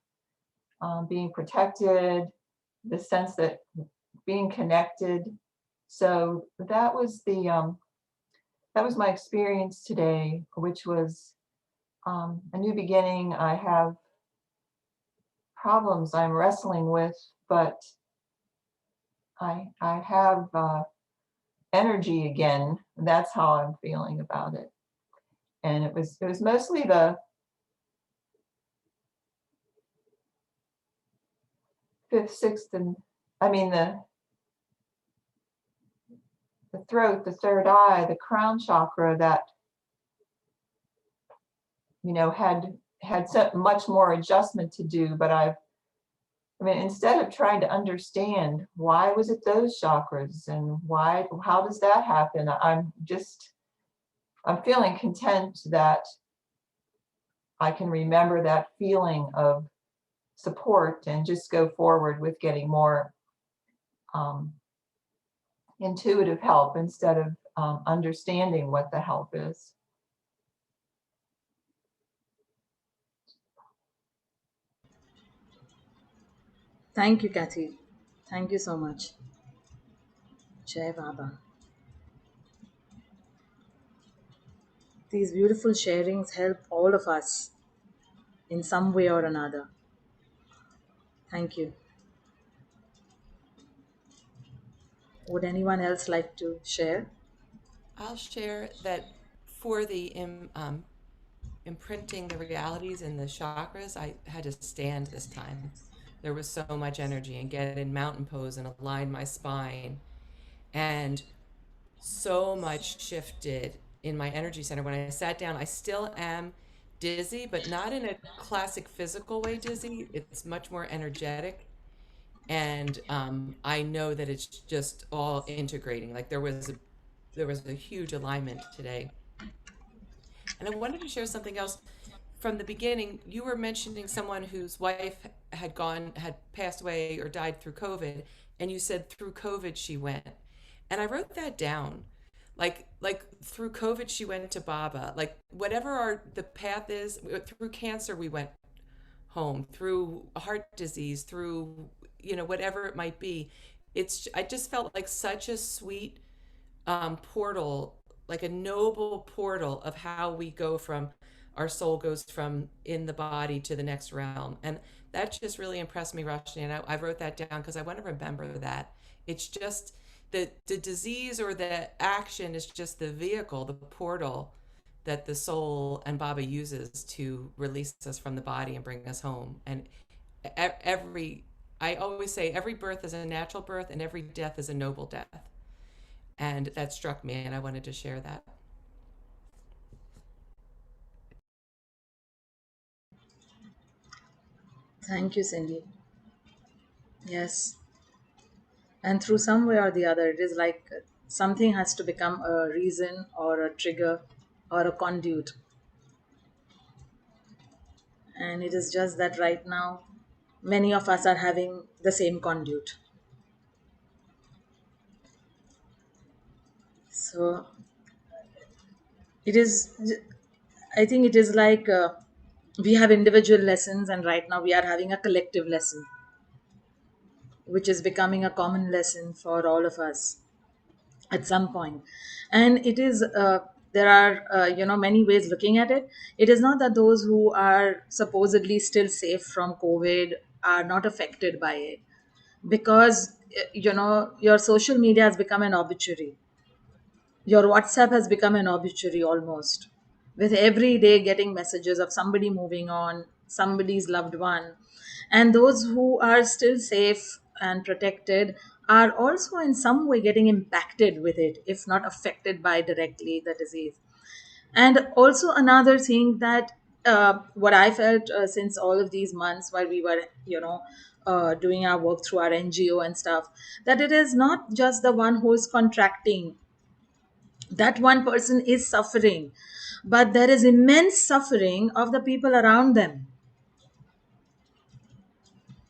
being protected, the sense that being connected. So that was my experience today, which was a new beginning. I have problems I'm wrestling with, but I have energy again. That's how I'm feeling about it. And it was mostly the fifth, sixth, and I mean the throat, the third eye, the crown chakra that had so much more adjustment to do. But I mean, instead of trying to understand why was it those chakras and how does that happen, I'm feeling content that I can remember that feeling of support and just go forward with getting more intuitive help instead of understanding what the help is. Thank you, Kathy. Thank you so much. Jai Baba. These beautiful sharings help all of us in some way or another. Thank you. Would anyone else like to share? I'll share that for the imprinting the realities in the chakras, I had to stand this time. There was so much energy, and get in mountain pose and align my spine. And so much shifted in my energy center. When I sat down, I still am dizzy, but not in a classic physical way dizzy. It's much more energetic. And I know that it's just all integrating. Like there was a huge alignment today. And I wanted to share something else from the beginning. You were mentioning someone whose wife had passed away or died through COVID, and you said through COVID she went. And I wrote that down. Like through COVID she went to Baba. Like whatever the path is, through cancer we went home, through heart disease, through whatever it might be. I just felt like such a sweet portal, like a noble portal of how we go from our soul goes from in the body to the next realm. And that just really impressed me, Roshni. And I wrote that down because I want to remember that. It's just the disease or the action is just the vehicle, the portal that the soul and Baba uses to release us from the body and bring us home. And I always say every birth is a natural birth and every death is a noble death. And that struck me, and I wanted to share that. Thank you, Cindy. Yes. And through some way or the other, it is like Something has to become a reason or a trigger or a conduit. And it is just that right now, many of us are having the same conduit. So it is, I think it is like we have individual lessons, and right now we are having a collective lesson, which is becoming a common lesson for all of us at some point. And it is there are many ways looking at it. It is not that those who are supposedly still safe from COVID are not affected by it, because your social media has become an obituary. Your WhatsApp has become an obituary almost, with every day getting messages of somebody moving on, somebody's loved one. And those who are still safe and protected are also in some way getting impacted with it, if not affected by directly the disease. And also another thing that what I felt since all of these months while we were doing our work through our NGO and stuff, that it is not just the one who is contracting, that one person is suffering, but there is immense suffering of the people around them.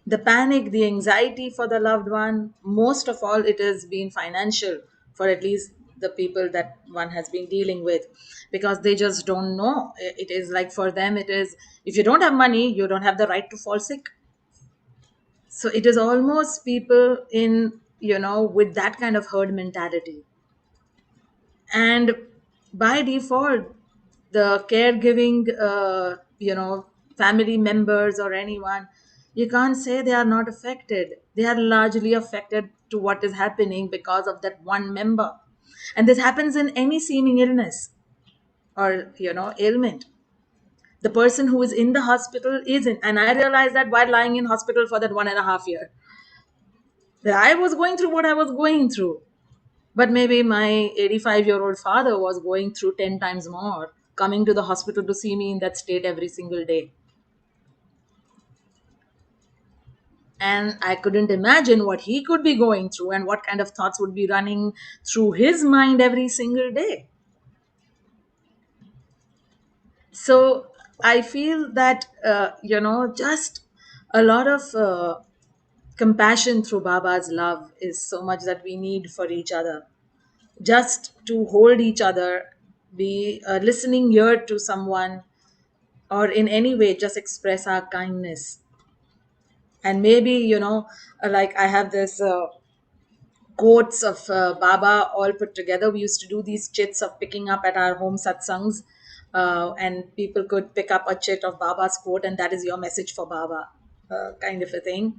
The panic, the anxiety for the loved one, most of all it has been financial, for at least the people that one has been dealing with, because they just don't know. It is like, for them it is, if you don't have money, you don't have the right to fall sick. So it is almost people in, with that kind of herd mentality. And by default, the caregiving family members or anyone, you can't say they are not affected. They are largely affected to what is happening because of that one member. And this happens in any seeming illness or ailment. The person who is in the hospital is in, and I realized that while lying in hospital for that 1.5 years, that I was going through what I was going through. But maybe my 85-year-old father was going through 10 times more, coming to the hospital to see me in that state every single day. And I couldn't imagine what he could be going through and what kind of thoughts would be running through his mind every single day. So I feel that, just a lot of compassion through Baba's love is so much that we need for each other. Just to hold each other, be a listening ear to someone, or in any way just express our kindness. And maybe, like I have this quotes of Baba all put together. We used to do these chits of picking up at our home satsangs, and people could pick up a chit of Baba's quote, and that is your message for Baba, kind of a thing.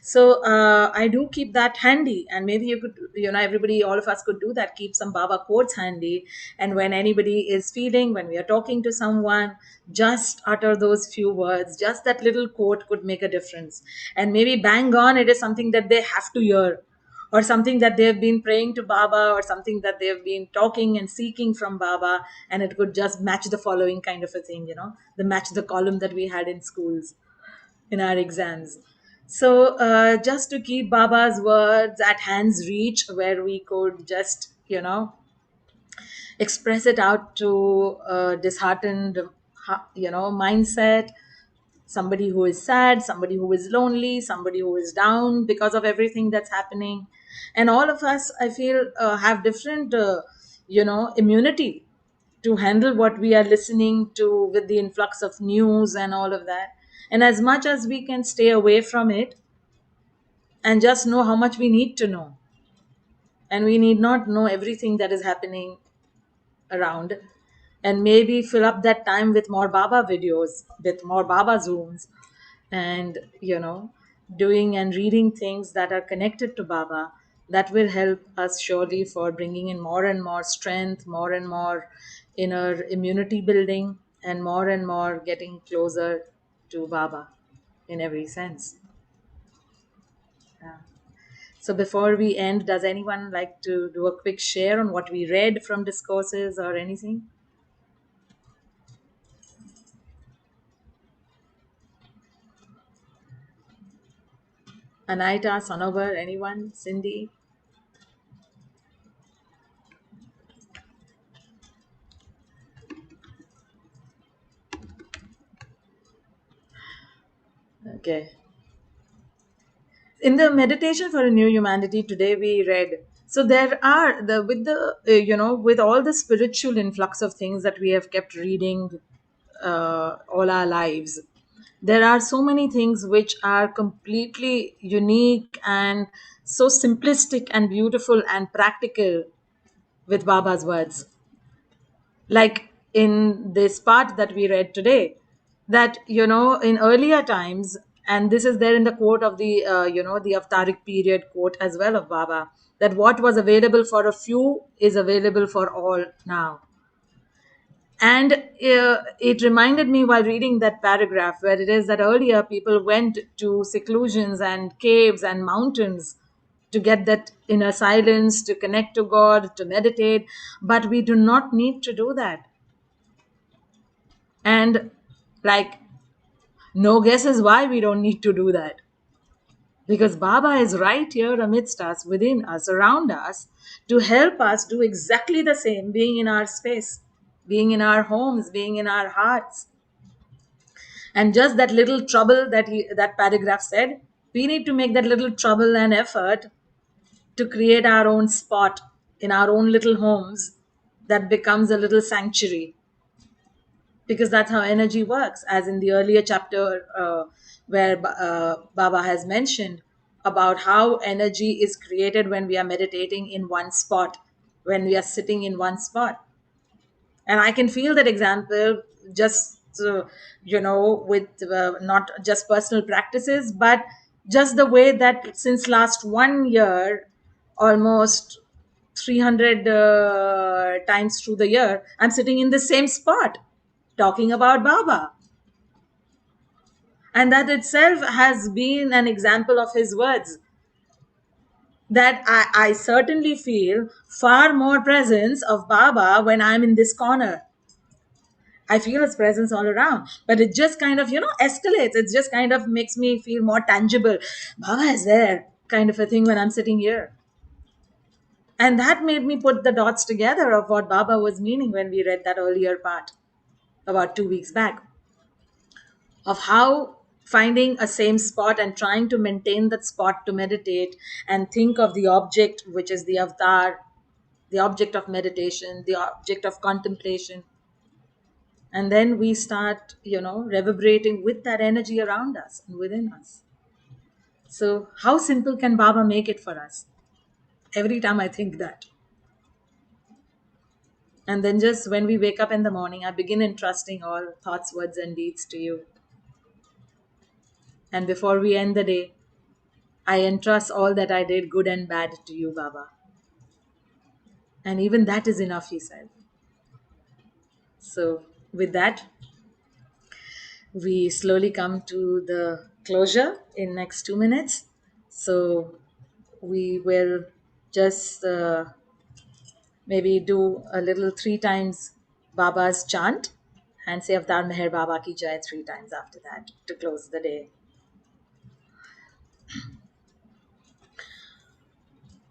So I do keep that handy, and maybe you could, everybody, all of us could do that, keep some Baba quotes handy. And when anybody is feeling, when we are talking to someone, just utter those few words. Just that little quote could make a difference. And maybe bang on, it is something that they have to hear, or something that they've been praying to Baba, or something that they've been talking and seeking from Baba, and it could just match the following kind of a thing, the match the column that we had in schools, in our exams. So just to keep Baba's words at hand's reach, where we could just, express it out to a disheartened, mindset, somebody who is sad, somebody who is lonely, somebody who is down because of everything that's happening. And all of us, I feel, have different, immunity to handle what we are listening to with the influx of news and all of that. And as much as we can stay away from it and just know how much we need to know. And we need not know everything that is happening around, and maybe fill up that time with more Baba videos, with more Baba Zooms, and doing and reading things that are connected to Baba. That will help us surely for bringing in more and more strength, more and more inner immunity building, and more getting closer to Baba in every sense. Yeah. So before we end, does anyone like to do a quick share on what we read from Discourses or anything? Anaita, Sanobar, anyone? Cindy? Okay. In the meditation for a new humanity today, we read. So there are the with the with all the spiritual influx of things that we have kept reading all our lives. There are so many things which are completely unique and so simplistic and beautiful and practical with Baba's words. Like in this part that we read today, that in earlier times, and this is there in the quote of the the Avataric period quote as well of Baba, that what was available for a few is available for all now. And it reminded me while reading that paragraph where it is that earlier people went to seclusions and caves and mountains to get that inner silence, to connect to God, to meditate. But we do not need to do that. And like, no guesses why we don't need to do that. Because Baba is right here amidst us, within us, around us, to help us do exactly the same, being in our space, being in our homes, being in our hearts. And just that little trouble that paragraph said, we need to make that little trouble and effort to create our own spot in our own little homes that becomes a little sanctuary, because that's how energy works, as in the earlier chapter where Baba has mentioned about how energy is created when we are meditating in one spot, when we are sitting in one spot. And I can feel that example just with not just personal practices, but just the way that since last 1 year, almost 300 times through the year, I'm sitting in the same spot talking about Baba. And that itself has been an example of his words, that I certainly feel far more presence of Baba when I'm in this corner. I feel his presence all around, but it just kind of, escalates. It just kind of makes me feel more tangible. Baba is there, kind of a thing when I'm sitting here. And that made me put the dots together of what Baba was meaning when we read that earlier part about 2 weeks back, of how finding a same spot and trying to maintain that spot to meditate and think of the object, which is the avatar, the object of meditation, the object of contemplation. And then we start, reverberating with that energy around us and within us. So how simple can Baba make it for us? Every time I think that. And then just when we wake up in the morning, I begin entrusting all thoughts, words, and deeds to you. And before we end the day, I entrust all that I did, good and bad, to you, Baba. And even that is enough, he said. So with that, we slowly come to the closure in next 2 minutes. So we will just maybe do a little 3 times Baba's chant and say Avtar Meher Baba Ki Jai 3 times after that to close the day.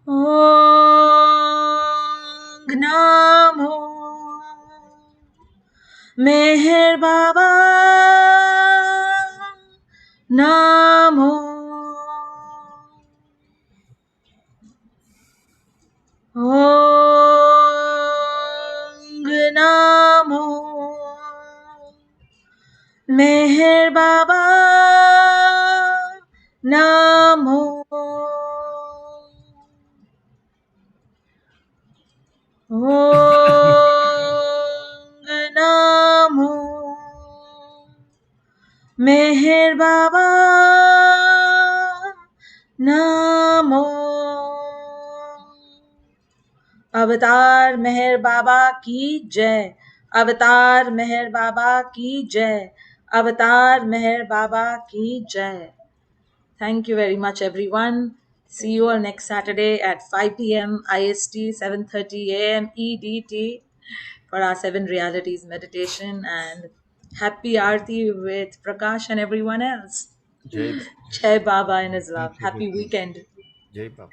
Om Namo Meher Baba Namo Om Namo Meher Baba Namo Om Namo Meher Baba Namo Avatar Meher Baba Ki Jai. Avatar Meher Baba Ki Jai. Avatar Meher Baba Ki Jai. Thank you very much, everyone. See you all next Saturday at 5 p.m. IST, 7:30 a.m. EDT for our 7 realities meditation, and happy Aarti with Prakash and everyone else. Jai Baba. Jai Baba in his love. Thank you, Happy Riddhi. weekend. Jai Baba.